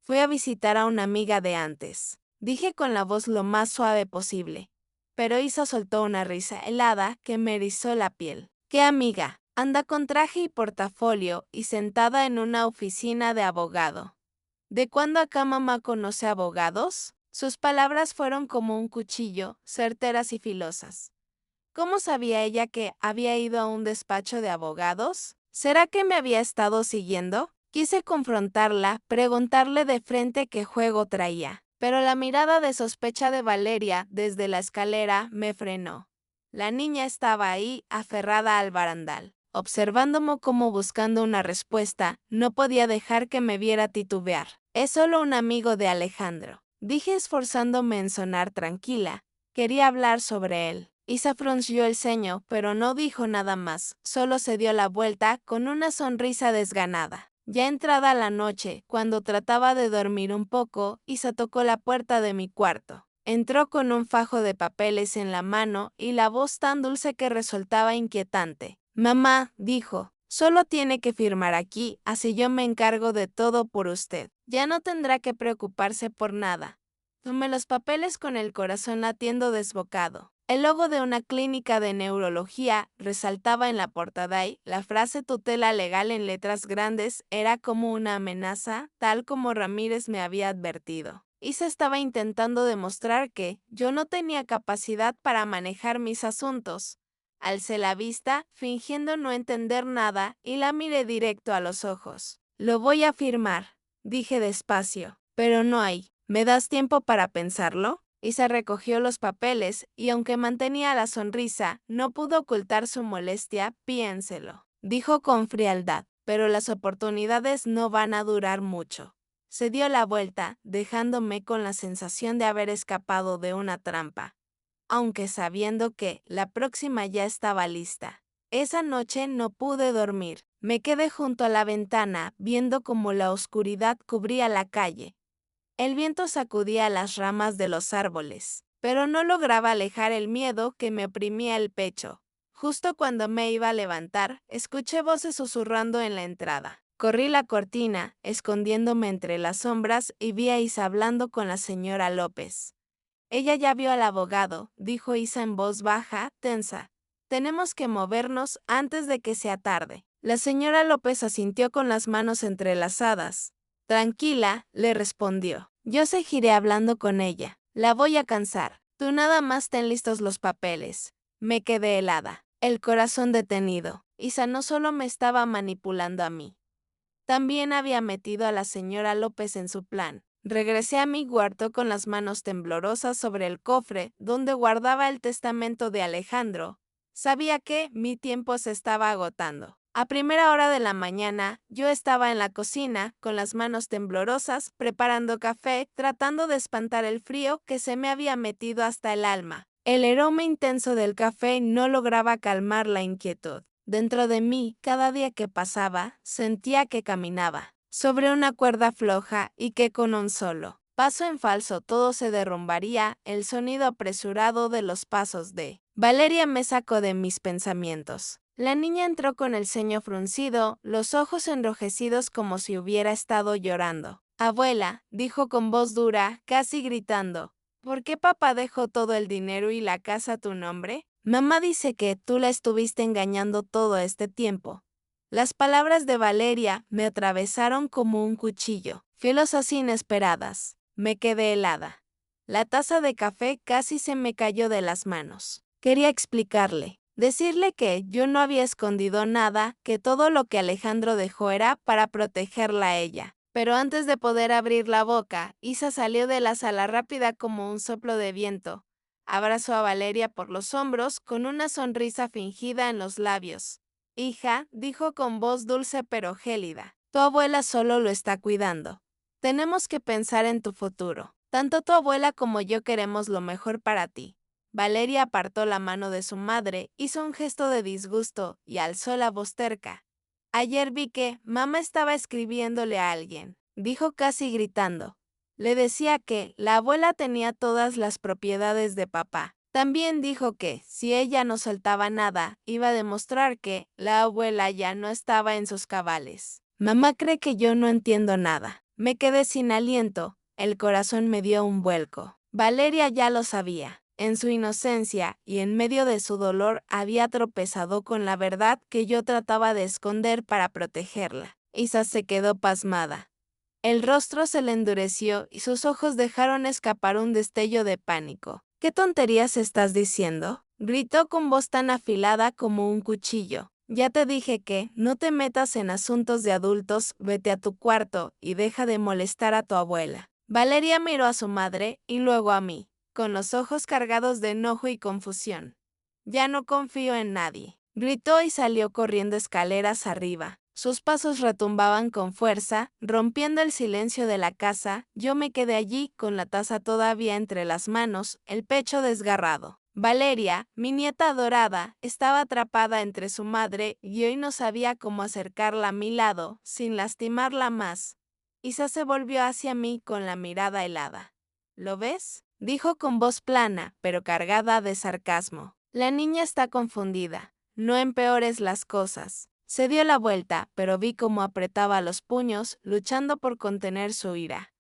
Fui a visitar a una amiga de antes. Dije con la voz lo más suave posible. Pero Isa soltó una risa helada que me erizó la piel. ¿Qué amiga? Anda con traje y portafolio y sentada en una oficina de abogado. ¿De cuándo acá mamá conoce abogados? Sus palabras fueron como un cuchillo, certeras y filosas. ¿Cómo sabía ella que había ido a un despacho de abogados? ¿Será que me había estado siguiendo? Quise confrontarla, preguntarle de frente qué juego traía, pero la mirada de sospecha de Valeria desde la escalera me frenó. La niña estaba ahí, aferrada al barandal. Observándome como buscando una respuesta, no podía dejar que me viera titubear. Es solo un amigo de Alejandro, dije esforzándome en sonar tranquila. Quería hablar sobre él. Isa frunció el ceño, pero no dijo nada más, solo se dio la vuelta con una sonrisa desganada. Ya entrada la noche, cuando trataba de dormir un poco, Isa tocó la puerta de mi cuarto. Entró con un fajo de papeles en la mano y la voz tan dulce que resultaba inquietante. Mamá, dijo, solo tiene que firmar aquí, así yo me encargo de todo por usted. Ya no tendrá que preocuparse por nada. Tomé los papeles con el corazón latiendo desbocado. El logo de una clínica de neurología resaltaba en la portada y la frase tutela legal en letras grandes era como una amenaza, tal como Ramírez me había advertido. Isa estaba intentando demostrar que yo no tenía capacidad para manejar mis asuntos. Alcé la vista, fingiendo no entender nada, y la miré directo a los ojos. Lo voy a firmar, dije despacio, pero no hay. ¿Me das tiempo para pensarlo? Isa recogió los papeles y aunque mantenía la sonrisa, no pudo ocultar su molestia. Piénselo, dijo con frialdad, pero las oportunidades no van a durar mucho. Se dio la vuelta, dejándome con la sensación de haber escapado de una trampa, aunque sabiendo que la próxima ya estaba lista. Esa noche no pude dormir. Me quedé junto a la ventana, viendo cómo la oscuridad cubría la calle. El viento sacudía las ramas de los árboles, pero no lograba alejar el miedo que me oprimía el pecho. Justo cuando me iba a levantar, escuché voces susurrando en la entrada. Corrí la cortina, escondiéndome entre las sombras, y vi a Isa hablando con la señora López. Ella ya vio al abogado, dijo Isa en voz baja, tensa. Tenemos que movernos antes de que sea tarde. La señora López asintió con las manos entrelazadas. Tranquila, le respondió. Yo seguiré hablando con ella. La voy a cansar. Tú nada más ten listos los papeles. Me quedé helada, el corazón detenido. Isa no solo me estaba manipulando a mí, también había metido a la señora López en su plan. Regresé a mi cuarto con las manos temblorosas sobre el cofre donde guardaba el testamento de Alejandro. Sabía que mi tiempo se estaba agotando. A primera hora de la mañana, yo estaba en la cocina, con las manos temblorosas, preparando café, tratando de espantar el frío que se me había metido hasta el alma. El aroma intenso del café no lograba calmar la inquietud. Dentro de mí, cada día que pasaba, sentía que caminaba sobre una cuerda floja y que con un solo paso en falso todo se derrumbaría. El sonido apresurado de los pasos de Valeria me sacó de mis pensamientos. La niña entró con el ceño fruncido, los ojos enrojecidos como si hubiera estado llorando. Abuela, dijo con voz dura, casi gritando, ¿por qué papá dejó todo el dinero y la casa a tu nombre? Mamá dice que tú la estuviste engañando todo este tiempo. Las palabras de Valeria me atravesaron como un cuchillo, filosas inesperadas. Me quedé helada. La taza de café casi se me cayó de las manos. Quería explicarle, decirle que yo no había escondido nada, que todo lo que Alejandro dejó era para protegerla a ella. Pero antes de poder abrir la boca, Isa salió de la sala rápida como un soplo de viento. Abrazó a Valeria por los hombros con una sonrisa fingida en los labios. Hija, dijo con voz dulce pero gélida, tu abuela solo lo está cuidando. Tenemos que pensar en tu futuro. Tanto tu abuela como yo queremos lo mejor para ti. Valeria apartó la mano de su madre, hizo un gesto de disgusto y alzó la voz terca. Ayer vi que mamá estaba escribiéndole a alguien, dijo casi gritando. Le decía que la abuela tenía todas las propiedades de papá. También dijo que, si ella no soltaba nada, iba a demostrar que la abuela ya no estaba en sus cabales. Mamá cree que yo no entiendo nada. Me quedé sin aliento, el corazón me dio un vuelco. Valeria ya lo sabía. En su inocencia y en medio de su dolor había tropezado con la verdad que yo trataba de esconder para protegerla. Isa se quedó pasmada. El rostro se le endureció y sus ojos dejaron escapar un destello de pánico. ¿Qué tonterías estás diciendo?, gritó con voz tan afilada como un cuchillo. Ya te dije que no te metas en asuntos de adultos, vete a tu cuarto y deja de molestar a tu abuela. Valeria miró a su madre y luego a mí, con los ojos cargados de enojo y confusión. Ya no confío en nadie, gritó y salió corriendo escaleras arriba. Sus pasos retumbaban con fuerza, rompiendo el silencio de la casa. Yo me quedé allí con la taza todavía entre las manos, el pecho desgarrado. Valeria, mi nieta adorada, estaba atrapada entre su madre y hoy no sabía cómo acercarla a mi lado sin lastimarla más. Isa se volvió hacia mí con la mirada helada. ¿Lo ves?, dijo con voz plana, pero cargada de sarcasmo. La niña está confundida. No empeores las cosas. Se dio la vuelta, pero vi cómo apretaba los puños, luchando por contener su ira.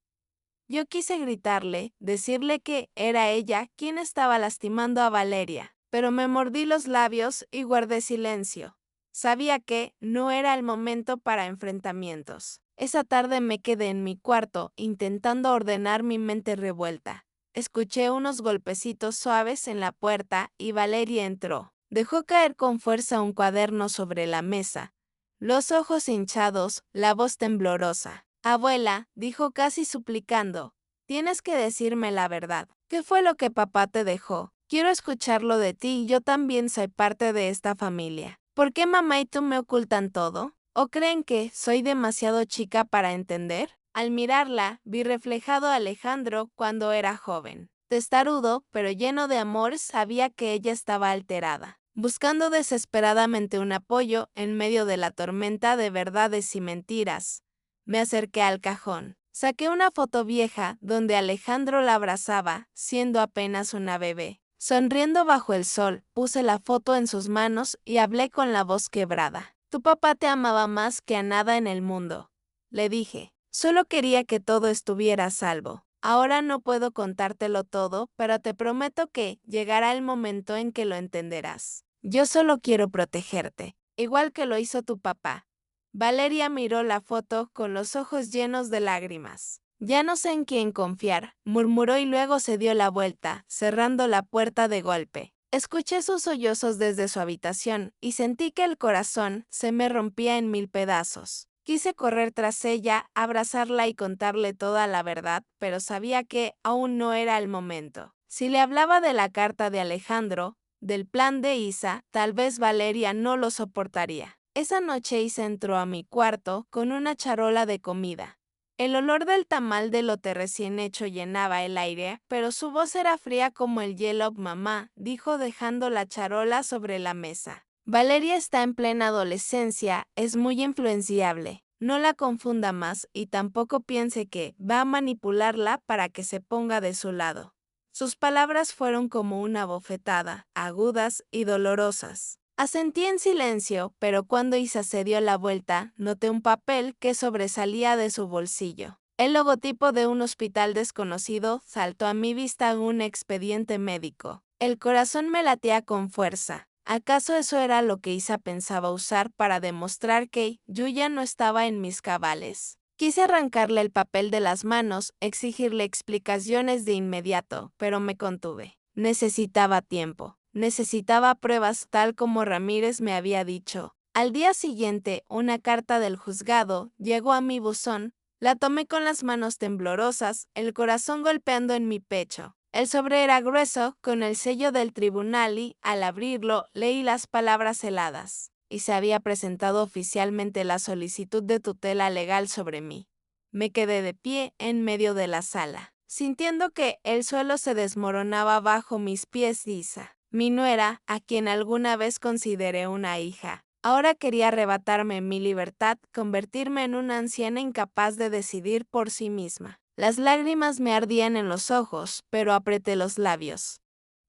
Yo quise gritarle, decirle que era ella quien estaba lastimando a Valeria, pero me mordí los labios y guardé silencio. Sabía que no era el momento para enfrentamientos. Esa tarde me quedé en mi cuarto, intentando ordenar mi mente revuelta. Escuché unos golpecitos suaves en la puerta y Valeria entró. Dejó caer con fuerza un cuaderno sobre la mesa. Los ojos hinchados, la voz temblorosa. Abuela, dijo casi suplicando, tienes que decirme la verdad. ¿Qué fue lo que papá te dejó? Quiero escucharlo de ti y yo también soy parte de esta familia. ¿Por qué mamá y tú me ocultan todo? ¿O creen que soy demasiado chica para entender? Al mirarla, vi reflejado a Alejandro cuando era joven. Testarudo, pero lleno de amor, sabía que ella estaba alterada, buscando desesperadamente un apoyo en medio de la tormenta de verdades y mentiras. Me acerqué al cajón. Saqué una foto vieja donde Alejandro la abrazaba, siendo apenas una bebé. Sonriendo bajo el sol, puse la foto en sus manos y hablé con la voz quebrada. Tu papá te amaba más que a nada en el mundo, le dije. Solo quería que todo estuviera a salvo. Ahora no puedo contártelo todo, pero te prometo que llegará el momento en que lo entenderás. Yo solo quiero protegerte, igual que lo hizo tu papá. Valeria miró la foto con los ojos llenos de lágrimas. Ya no sé en quién confiar, murmuró y luego se dio la vuelta, cerrando la puerta de golpe. Escuché sus sollozos desde su habitación y sentí que el corazón se me rompía en 1000 pedazos. Quise correr tras ella, abrazarla y contarle toda la verdad, pero sabía que aún no era el momento. Si le hablaba de la carta de Alejandro, del plan de Isa, tal vez Valeria no lo soportaría. Esa noche Isa entró a mi cuarto con una charola de comida. El olor del tamal de lote recién hecho llenaba el aire, pero su voz era fría como el hielo. Mamá, dijo dejando la charola sobre la mesa. Valeria está en plena adolescencia, es muy influenciable. No la confunda más y tampoco piense que va a manipularla para que se ponga de su lado. Sus palabras fueron como una bofetada, agudas y dolorosas. Asentí en silencio, pero cuando Isa se dio la vuelta, noté un papel que sobresalía de su bolsillo. El logotipo de un hospital desconocido saltó a mi vista en un expediente médico. El corazón me latía con fuerza. ¿Acaso eso era lo que Isa pensaba usar para demostrar que yo ya no estaba en mis cabales? Quise arrancarle el papel de las manos, exigirle explicaciones de inmediato, pero me contuve. Necesitaba tiempo. Necesitaba pruebas tal como Ramírez me había dicho. Al día siguiente, una carta del juzgado llegó a mi buzón. La tomé con las manos temblorosas, el corazón golpeando en mi pecho. El sobre era grueso, con el sello del tribunal y, al abrirlo, leí las palabras heladas. Y se había presentado oficialmente la solicitud de tutela legal sobre mí. Me quedé de pie en medio de la sala, sintiendo que el suelo se desmoronaba bajo mis pies. Isa, mi nuera, a quien alguna vez consideré una hija, ahora quería arrebatarme mi libertad, convertirme en una anciana incapaz de decidir por sí misma. Las lágrimas me ardían en los ojos, pero apreté los labios.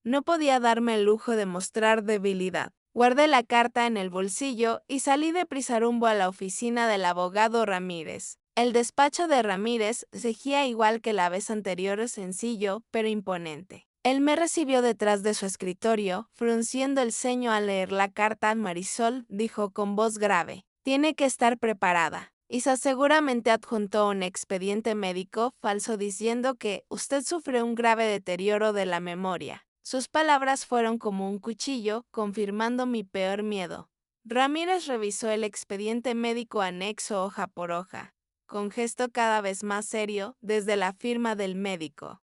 No podía darme el lujo de mostrar debilidad. Guardé la carta en el bolsillo y salí deprisa rumbo a la oficina del abogado Ramírez. El despacho de Ramírez seguía igual que la vez anterior, sencillo, pero imponente. Él me recibió detrás de su escritorio, frunciendo el ceño al leer la carta. Marisol dijo con voz grave: «Tiene que estar preparada». Isa seguramente adjuntó un expediente médico falso diciendo que usted sufrió un grave deterioro de la memoria. Sus palabras fueron como un cuchillo, confirmando mi peor miedo. Ramírez revisó el expediente médico anexo hoja por hoja, con gesto cada vez más serio, desde la firma del médico.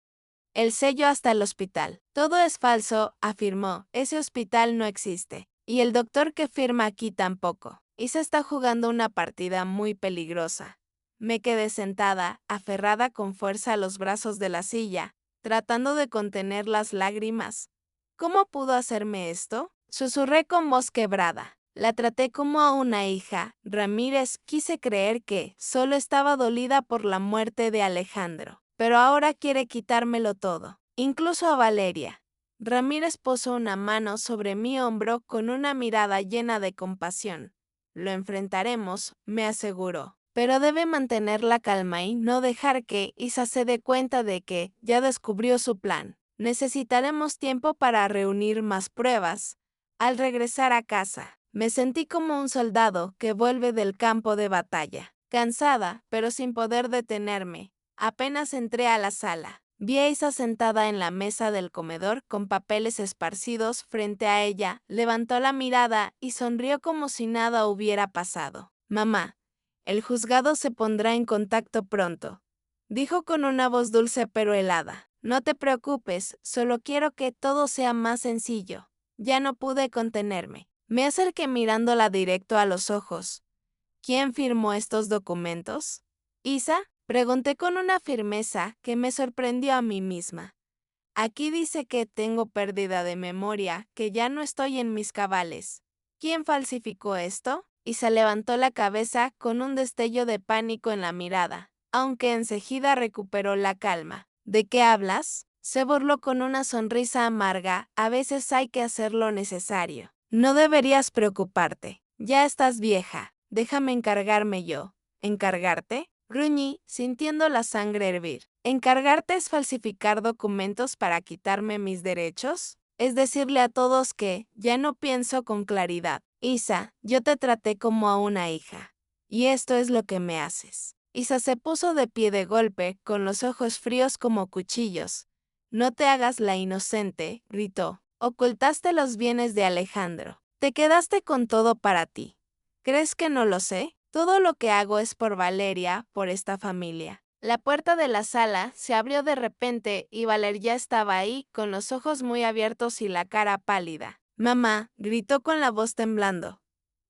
El sello hasta el hospital. Todo es falso, afirmó. Ese hospital no existe. Y el doctor que firma aquí tampoco. Isa está jugando una partida muy peligrosa. Me quedé sentada, aferrada con fuerza a los brazos de la silla, tratando de contener las lágrimas. ¿Cómo pudo hacerme esto? Susurré con voz quebrada. La traté como a una hija. Ramírez, quise creer que solo estaba dolida por la muerte de Alejandro. Pero ahora quiere quitármelo todo, incluso a Valeria. Ramírez posó una mano sobre mi hombro con una mirada llena de compasión. Lo enfrentaremos, me aseguró. Pero debe mantener la calma y no dejar que Isa se dé cuenta de que ya descubrió su plan. Necesitaremos tiempo para reunir más pruebas. Al regresar a casa, me sentí como un soldado que vuelve del campo de batalla, cansada, pero sin poder detenerme. Apenas entré a la sala, vi a Isa sentada en la mesa del comedor con papeles esparcidos frente a ella, levantó la mirada y sonrió como si nada hubiera pasado. «Mamá, el juzgado se pondrá en contacto pronto», dijo con una voz dulce pero helada. «No te preocupes, solo quiero que todo sea más sencillo». Ya no pude contenerme. Me acerqué mirándola directo a los ojos. «¿Quién firmó estos documentos?» «¿Isa?», pregunté con una firmeza que me sorprendió a mí misma. «Aquí dice que tengo pérdida de memoria, que ya no estoy en mis cabales. ¿Quién falsificó esto?» Isa levantó la cabeza con un destello de pánico en la mirada, aunque enseguida recuperó la calma. «¿De qué hablas?», se burló con una sonrisa amarga. «A veces hay que hacer lo necesario. No deberías preocuparte. Ya estás vieja. Déjame encargarme yo». «¿Encargarte?», gruñí, sintiendo la sangre hervir. «¿Encargarte es falsificar documentos para quitarme mis derechos? Es decirle a todos que ya no pienso con claridad. Isa, yo te traté como a una hija. Y esto es lo que me haces». Isa se puso de pie de golpe, con los ojos fríos como cuchillos. «No te hagas la inocente», gritó. «Ocultaste los bienes de Alejandro. Te quedaste con todo para ti. ¿Crees que no lo sé? Todo lo que hago es por Valeria, por esta familia». La puerta de la sala se abrió de repente y Valeria estaba ahí, con los ojos muy abiertos y la cara pálida. «Mamá», gritó con la voz temblando.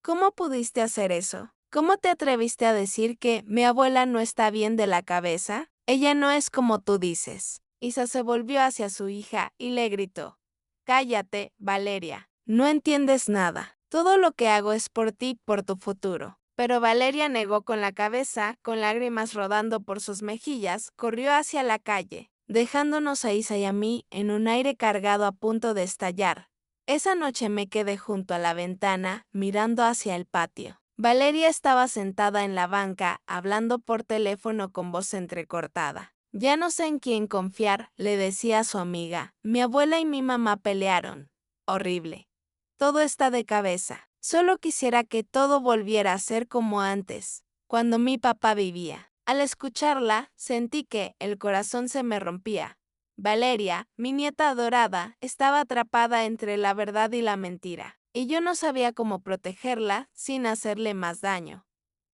«¿Cómo pudiste hacer eso? ¿Cómo te atreviste a decir que mi abuela no está bien de la cabeza? Ella no es como tú dices». Isa se volvió hacia su hija y le gritó: «Cállate, Valeria. No entiendes nada. Todo lo que hago es por ti, por tu futuro». Pero Valeria negó con la cabeza, con lágrimas rodando por sus mejillas, corrió hacia la calle, dejándonos a Isa y a mí en un aire cargado a punto de estallar. Esa noche me quedé junto a la ventana, mirando hacia el patio. Valeria estaba sentada en la banca, hablando por teléfono con voz entrecortada. «Ya no sé en quién confiar», le decía a su amiga. «Mi abuela y mi mamá pelearon. Horrible. Todo está de cabeza. Solo quisiera que todo volviera a ser como antes, cuando mi papá vivía». Al escucharla, sentí que el corazón se me rompía. Valeria, mi nieta adorada, estaba atrapada entre la verdad y la mentira, y yo no sabía cómo protegerla sin hacerle más daño.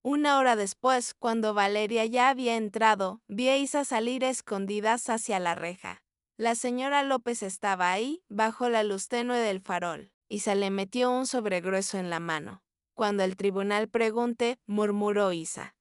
Una hora después, cuando Valeria ya había entrado, vi a Isa salir a escondidas hacia la reja. La señora López estaba ahí, bajo la luz tenue del farol. Isa le metió un sobregrueso en la mano. Cuando el tribunal pregunte, murmuró Isa.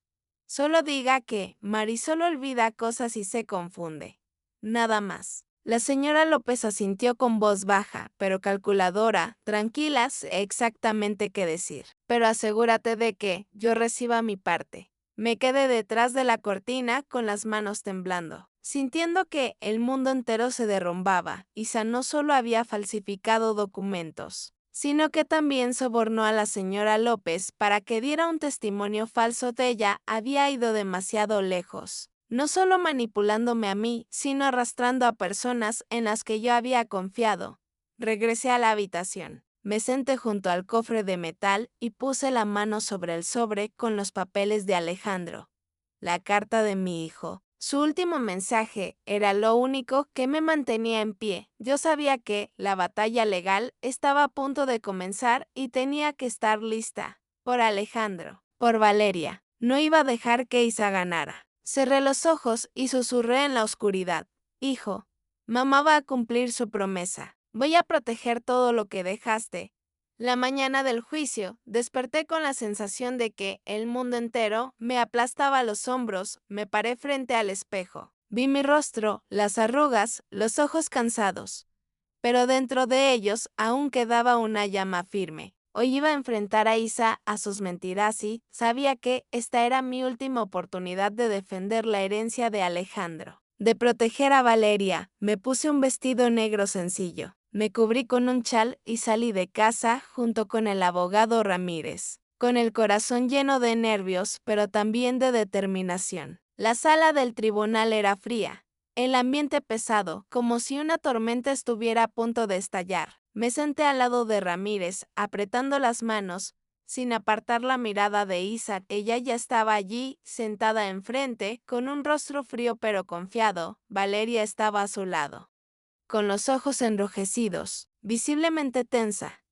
Solo diga que Marisol olvida cosas y se confunde. Nada más. La señora López asintió con voz baja, pero calculadora, tranquila, sé exactamente qué decir. Pero asegúrate de que yo reciba mi parte. Me quedé detrás de la cortina con las manos temblando, sintiendo que el mundo entero se derrumbaba. Isa no solo había falsificado documentos, sino que también sobornó a la señora López para que diera un testimonio falso de ella. Había ido demasiado lejos. No solo manipulándome a mí, sino arrastrando a personas en las que yo había confiado. Regresé a la habitación. Me senté junto al cofre de metal y puse la mano sobre el sobre con los papeles de Alejandro. La carta de mi hijo. Su último mensaje era lo único que me mantenía en pie. Yo sabía que la batalla legal estaba a punto de comenzar y tenía que estar lista. Por Alejandro, por Valeria. No iba a dejar que Isa ganara. Cerré los ojos y susurré en la oscuridad. Hijo, mamá va a cumplir su promesa. Voy a proteger todo lo que dejaste. La mañana del juicio, desperté con la sensación de que el mundo entero me aplastaba los hombros. Me paré frente al espejo. Vi mi rostro, las arrugas, los ojos cansados. Pero dentro de ellos aún quedaba una llama firme. Hoy iba a enfrentar a Isa a sus mentiras y sabía que esta era mi última oportunidad de defender la herencia de Alejandro. De proteger a Valeria, me puse un vestido negro sencillo. Me cubrí con un chal y salí de casa junto con el abogado Ramírez, con el corazón lleno de nervios, pero también de determinación. La sala del tribunal era fría, el ambiente pesado, como si una tormenta estuviera a punto de estallar. Me senté al lado de Ramírez, apretando las manos, sin apartar la mirada de Isa. Ella ya estaba allí, sentada enfrente, con un rostro frío pero confiado. Valeria estaba a su lado, con los ojos enrojecidos, visiblemente tensa.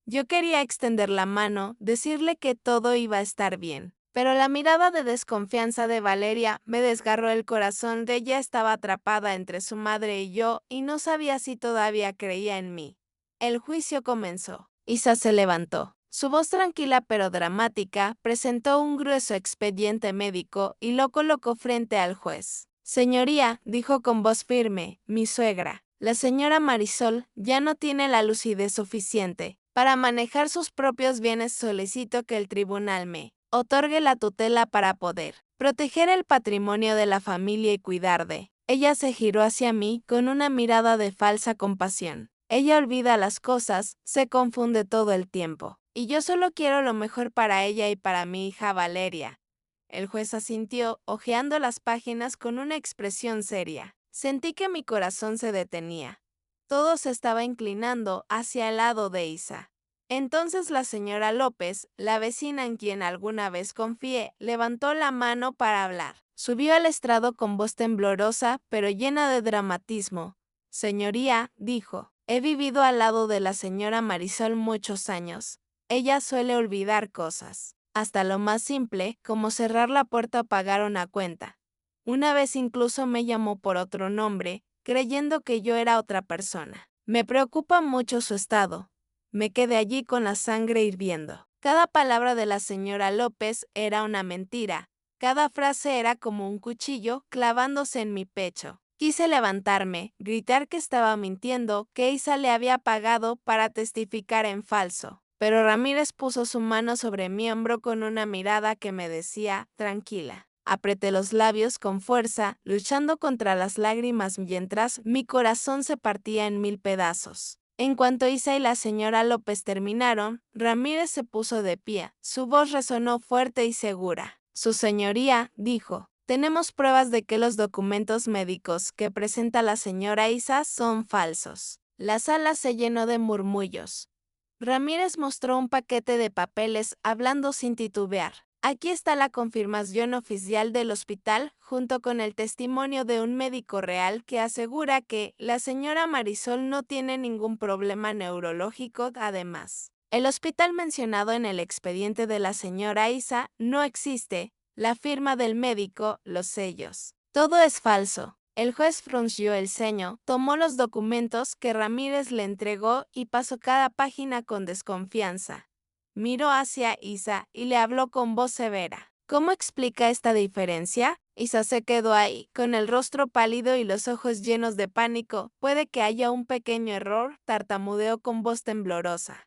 Yo quería extender la mano, decirle que todo iba a estar bien. Pero la mirada de desconfianza de Valeria me desgarró el corazón. Ella estaba atrapada entre su madre y yo, y no sabía si todavía creía en mí. El juicio comenzó. Isa se levantó. Su voz tranquila pero dramática presentó un grueso expediente médico y lo colocó frente al juez. Señoría, dijo con voz firme, mi suegra, la señora Marisol, ya no tiene la lucidez suficiente para manejar sus propios bienes. Solicito que el tribunal me otorgue la tutela para poder proteger el patrimonio de la familia y cuidar de. Ella se giró hacia mí con una mirada de falsa compasión. Ella olvida las cosas, se confunde todo el tiempo. Y yo solo quiero lo mejor para ella y para mi hija Valeria. El juez asintió, hojeando las páginas con una expresión seria. Sentí que mi corazón se detenía. Todo se estaba inclinando hacia el lado de Isa. Entonces la señora López, la vecina en quien alguna vez confié, levantó la mano para hablar. Subió al estrado con voz temblorosa, pero llena de dramatismo. Señoría, dijo, he vivido al lado de la señora Marisol muchos años. Ella suele olvidar cosas, hasta lo más simple, como cerrar la puerta o pagar una cuenta. Una vez incluso me llamó por otro nombre, creyendo que yo era otra persona. Me preocupa mucho su estado. Me quedé allí con la sangre hirviendo. Cada palabra de la señora López era una mentira. Cada frase era como un cuchillo clavándose en mi pecho. Quise levantarme, gritar que estaba mintiendo, que Isa le había pagado para testificar en falso. Pero Ramírez puso su mano sobre mi hombro con una mirada que me decía, tranquila. Apreté los labios con fuerza, luchando contra las lágrimas mientras mi corazón se partía en 1000 pedazos. En cuanto Isa y la señora López terminaron, Ramírez se puso de pie. Su voz resonó fuerte y segura. Su señoría, dijo, tenemos pruebas de que los documentos médicos que presenta la señora Isa son falsos. La sala se llenó de murmullos. Ramírez mostró un paquete de papeles hablando sin titubear. Aquí está la confirmación oficial del hospital, junto con el testimonio de un médico real que asegura que la señora Marisol no tiene ningún problema neurológico. Además, El hospital mencionado en el expediente de la señora Isa no existe, la firma del médico, los sellos. Todo es falso. El juez frunció el ceño, tomó los documentos que Ramírez le entregó y pasó cada página con desconfianza. Miró hacia Isa y le habló con voz severa. ¿Cómo explica esta diferencia? Isa se quedó ahí, con el rostro pálido y los ojos llenos de pánico. Puede que haya un pequeño error, tartamudeó con voz temblorosa.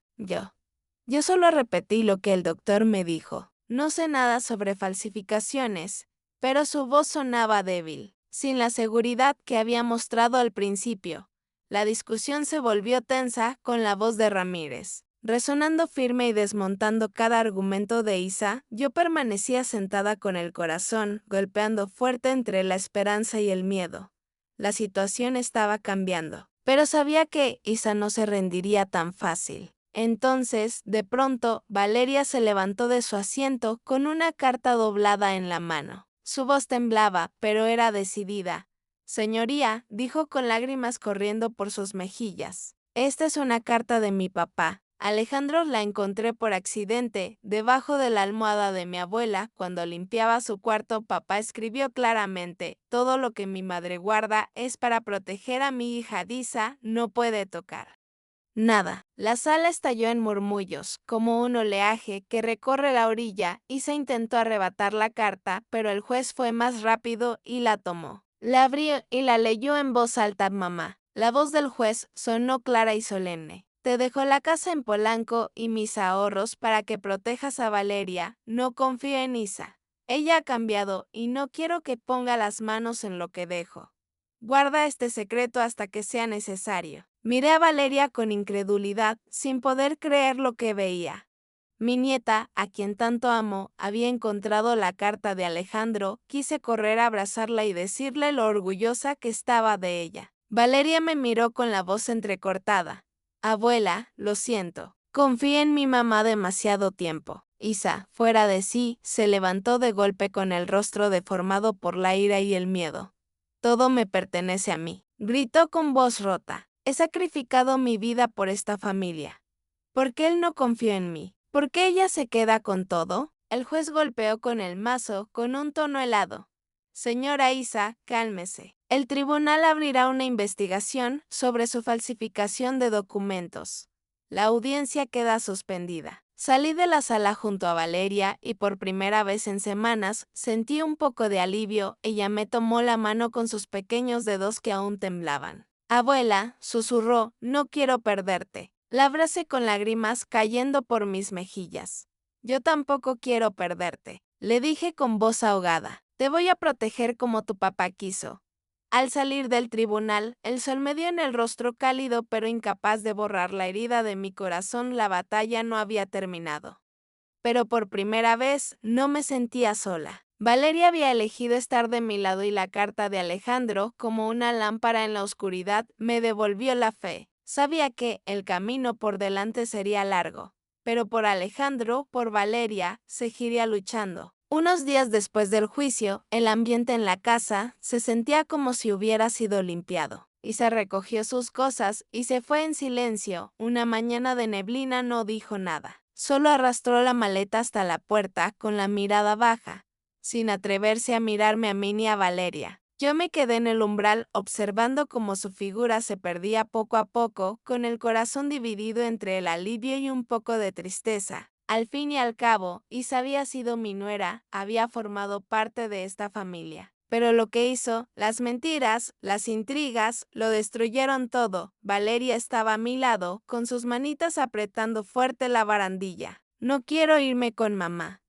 Yo solo repetí lo que el doctor me dijo. No sé nada sobre falsificaciones, pero su voz sonaba débil, sin la seguridad que había mostrado al principio. La discusión se volvió tensa con la voz de Ramírez. Resonando firme y desmontando cada argumento de Isa, yo permanecía sentada con el corazón golpeando fuerte entre la esperanza y el miedo. La situación estaba cambiando, pero sabía que Isa no se rendiría tan fácil. Entonces, de pronto, Valeria se levantó de su asiento con una carta doblada en la mano. Su voz temblaba, pero era decidida. Señoría, dijo con lágrimas corriendo por sus mejillas. Esta es una carta de mi papá. Alejandro la encontré por accidente, debajo de la almohada de mi abuela, cuando limpiaba su cuarto. Papá escribió claramente, todo lo que mi madre guarda es para proteger a mi hija Disa, no puede tocar nada. La sala estalló en murmullos, como un oleaje que recorre la orilla, y se intentó arrebatar la carta, pero el juez fue más rápido y la tomó. La abrió y la leyó en voz alta mamá. La voz del juez sonó clara y solemne. Te dejo la casa en Polanco y mis ahorros para que protejas a Valeria. No confío en Isa. Ella ha cambiado y no quiero que ponga las manos en lo que dejo. Guarda este secreto hasta que sea necesario. Miré a Valeria con incredulidad, sin poder creer lo que veía. Mi nieta, a quien tanto amo, había encontrado la carta de Alejandro. Quise correr a abrazarla y decirle lo orgullosa que estaba de ella. Valeria me miró con la voz entrecortada. Abuela, lo siento. Confié en mi mamá demasiado tiempo. Isa, fuera de sí, se levantó de golpe con el rostro deformado por la ira y el miedo. Todo me pertenece a mí, gritó con voz rota. He sacrificado mi vida por esta familia. ¿Por qué él no confió en mí? ¿Por qué ella se queda con todo? El juez golpeó con el mazo con un tono helado. Señora Isa, cálmese. El tribunal abrirá una investigación sobre su falsificación de documentos. La audiencia queda suspendida. Salí de la sala junto a Valeria y por primera vez en semanas sentí un poco de alivio. Ella me tomó la mano con sus pequeños dedos que aún temblaban. Abuela, susurró, no quiero perderte. La abracé con lágrimas cayendo por mis mejillas. Yo tampoco quiero perderte, le dije con voz ahogada. Te voy a proteger como tu papá quiso. Al salir del tribunal, el sol me dio en el rostro cálido pero incapaz de borrar la herida de mi corazón. La batalla no había terminado. Pero por primera vez no me sentía sola. Valeria había elegido estar de mi lado y la carta de Alejandro, como una lámpara en la oscuridad, me devolvió la fe. Sabía que el camino por delante sería largo, pero por Alejandro, por Valeria, seguiría luchando. Unos días después del juicio, el ambiente en la casa se sentía como si hubiera sido limpiado. Isa recogió sus cosas y se fue en silencio. Una mañana de neblina no dijo nada. Solo arrastró la maleta hasta la puerta con la mirada baja, sin atreverse a mirarme a mí ni a Valeria. Yo me quedé en el umbral observando cómo su figura se perdía poco a poco, con el corazón dividido entre el alivio y un poco de tristeza. Al fin y al cabo, Isa había sido mi nuera, había formado parte de esta familia. Pero lo que hizo, las mentiras, las intrigas, lo destruyeron todo. Valeria estaba a mi lado, con sus manitas apretando fuerte la barandilla. No quiero irme con mamá,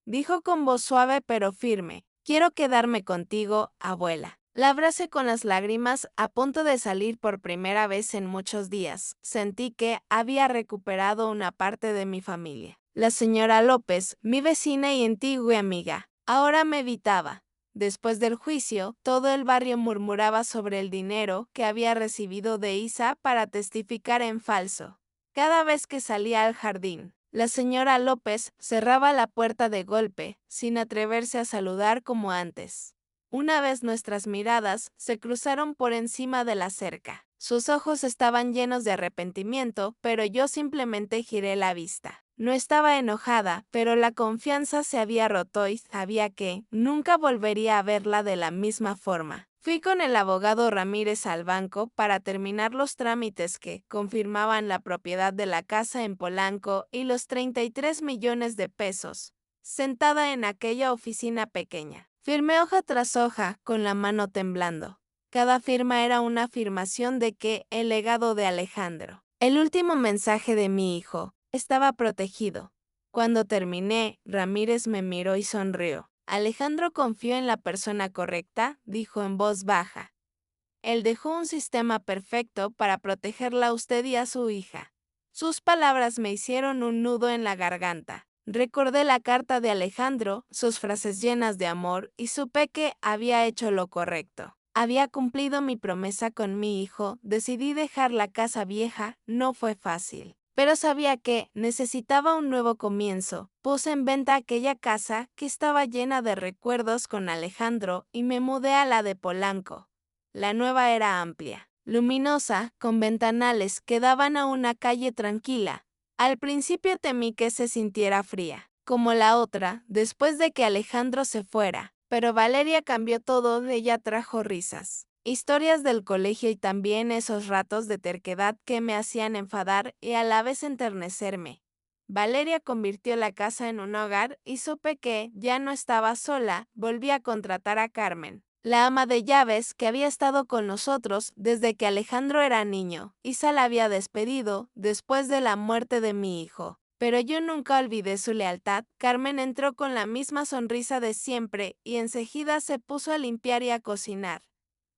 dijo con voz suave pero firme. Quiero quedarme contigo, abuela. La abracé con las lágrimas, a punto de salir por primera vez en muchos días. Sentí que había recuperado una parte de mi familia. La señora López, mi vecina y antigua amiga, ahora me evitaba. Después del juicio, todo el barrio murmuraba sobre el dinero que había recibido de Isa para testificar en falso. Cada vez que salía al jardín, la señora López cerraba la puerta de golpe, sin atreverse a saludar como antes. Una vez nuestras miradas se cruzaron por encima de la cerca. Sus ojos estaban llenos de arrepentimiento, pero yo simplemente giré la vista. No estaba enojada, pero la confianza se había roto y sabía que nunca volvería a verla de la misma forma. Fui con el abogado Ramírez al banco para terminar los trámites que confirmaban la propiedad de la casa en Polanco y los 33 millones de pesos. Sentada en aquella oficina pequeña, firmé hoja tras hoja con la mano temblando. Cada firma era una afirmación de que el legado de Alejandro, el último mensaje de mi hijo, estaba protegido. Cuando terminé, Ramírez me miró y sonrió. Alejandro confió en la persona correcta, dijo en voz baja. Él dejó un sistema perfecto para protegerla a usted y a su hija. Sus palabras me hicieron un nudo en la garganta. Recordé la carta de Alejandro, sus frases llenas de amor, y supe que había hecho lo correcto. Había cumplido mi promesa con mi hijo, decidí dejar la casa vieja, no fue fácil. Pero sabía que necesitaba un nuevo comienzo. Puse en venta aquella casa que estaba llena de recuerdos con Alejandro y me mudé a la de Polanco. La nueva era amplia, luminosa, con ventanales que daban a una calle tranquila. Al principio temí que se sintiera fría, como la otra, después de que Alejandro se fuera, pero Valeria cambió todo, de ella trajo risas. Historias del colegio y también esos ratos de terquedad que me hacían enfadar y a la vez enternecerme. Valeria convirtió la casa en un hogar y supe que ya no estaba sola, volví a contratar a Carmen, la ama de llaves que había estado con nosotros desde que Alejandro era niño. Isa la había despedido después de la muerte de mi hijo. Pero yo nunca olvidé su lealtad. Carmen entró con la misma sonrisa de siempre y enseguida se puso a limpiar y a cocinar.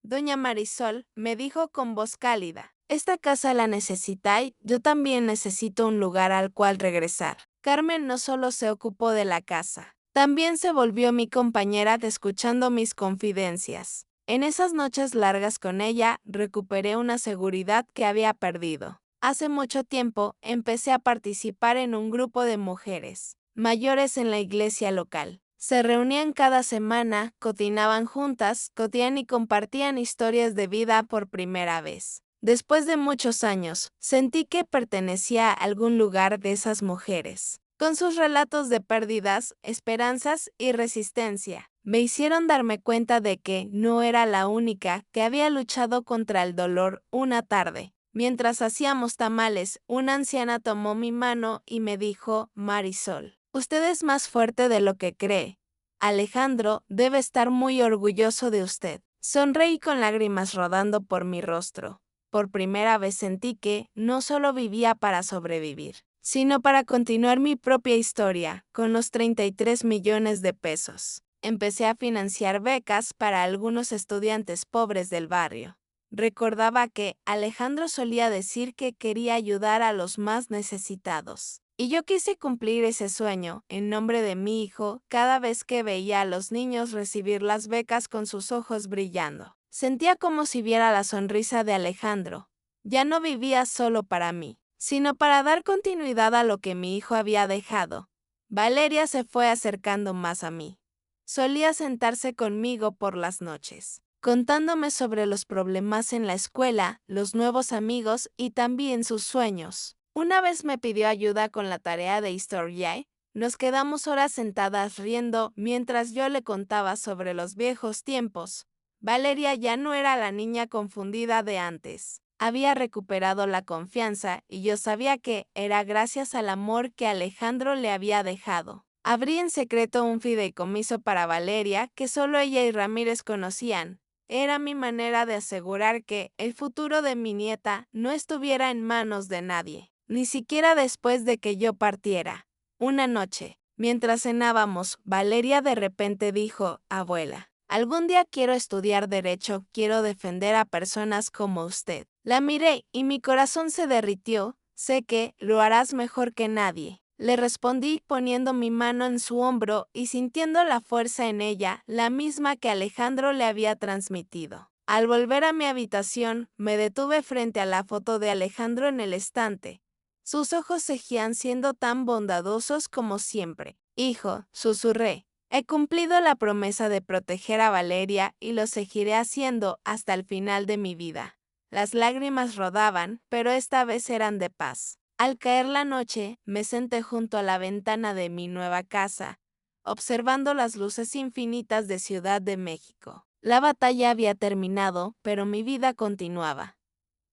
Doña Marisol me dijo con voz cálida, esta casa la necesita y yo también necesito un lugar al cual regresar. Carmen no solo se ocupó de la casa, también se volvió mi compañera escuchando mis confidencias. En esas noches largas con ella recuperé una seguridad que había perdido. Hace mucho tiempo empecé a participar en un grupo de mujeres mayores en la iglesia local. Se reunían cada semana, cocinaban juntas, cotían y compartían historias de vida por primera vez. Después de muchos años, sentí que pertenecía a algún lugar de esas mujeres. Con sus relatos de pérdidas, esperanzas y resistencia, me hicieron darme cuenta de que no era la única que había luchado contra el dolor. Una tarde, mientras hacíamos tamales, una anciana tomó mi mano y me dijo, Marisol, usted es más fuerte de lo que cree. Alejandro debe estar muy orgulloso de usted. Sonreí con lágrimas rodando por mi rostro. Por primera vez sentí que no solo vivía para sobrevivir, sino para continuar mi propia historia con los 33 millones de pesos. Empecé a financiar becas para algunos estudiantes pobres del barrio. Recordaba que Alejandro solía decir que quería ayudar a los más necesitados. Y yo quise cumplir ese sueño en nombre de mi hijo cada vez que veía a los niños recibir las becas con sus ojos brillando. Sentía como si viera la sonrisa de Alejandro. Ya no vivía solo para mí, sino para dar continuidad a lo que mi hijo había dejado. Valeria se fue acercando más a mí. Solía sentarse conmigo por las noches, contándome sobre los problemas en la escuela, los nuevos amigos y también sus sueños. Una vez me pidió ayuda con la tarea de historia. Nos quedamos horas sentadas riendo mientras yo le contaba sobre los viejos tiempos. Valeria ya no era la niña confundida de antes. Había recuperado la confianza y yo sabía que era gracias al amor que Alejandro le había dejado. Abrí en secreto un fideicomiso para Valeria que solo ella y Ramírez conocían. Era mi manera de asegurar que el futuro de mi nieta no estuviera en manos de nadie, ni siquiera después de que yo partiera. Una noche, mientras cenábamos, Valeria de repente dijo, abuela, algún día quiero estudiar derecho, quiero defender a personas como usted. La miré y mi corazón se derritió, sé que lo harás mejor que nadie. Le respondí poniendo mi mano en su hombro y sintiendo la fuerza en ella, la misma que Alejandro le había transmitido. Al volver a mi habitación, me detuve frente a la foto de Alejandro en el estante. Sus ojos seguían siendo tan bondadosos como siempre. Hijo, susurré, He cumplido la promesa de proteger a Valeria y lo seguiré haciendo hasta el final de mi vida. Las lágrimas rodaban, pero esta vez eran de paz. Al caer la noche, me senté junto a la ventana de mi nueva casa, observando las luces infinitas de Ciudad de México. La batalla había terminado, pero mi vida continuaba.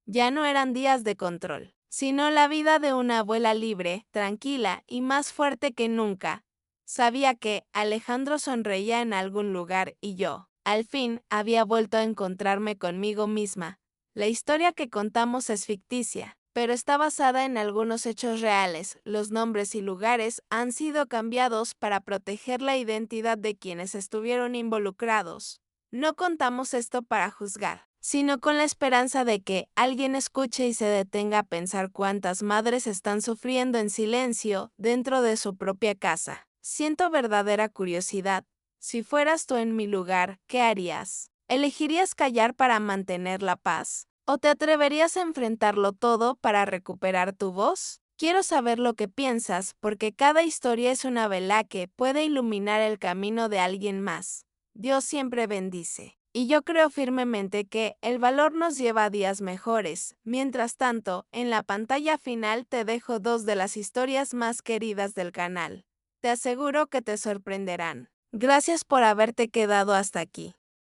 Ya no eran días de control, sino la vida de una abuela libre, tranquila y más fuerte que nunca. Sabía que Alejandro sonreía en algún lugar y yo, al fin, había vuelto a encontrarme conmigo misma. La historia que contamos es ficticia, pero está basada en algunos hechos reales. Los nombres y lugares han sido cambiados para proteger la identidad de quienes estuvieron involucrados. No contamos esto para juzgar, sino con la esperanza de que alguien escuche y se detenga a pensar cuántas madres están sufriendo en silencio dentro de su propia casa. Siento verdadera curiosidad. Si fueras tú en mi lugar, ¿qué harías? ¿Elegirías callar para mantener la paz? ¿O te atreverías a enfrentarlo todo para recuperar tu voz? Quiero saber lo que piensas, porque cada historia es una vela que puede iluminar el camino de alguien más. Dios siempre bendice. Y yo creo firmemente que el valor nos lleva a días mejores. Mientras tanto, en la pantalla final te dejo dos de las historias más queridas del canal. Te aseguro que te sorprenderán. Gracias por haberte quedado hasta aquí.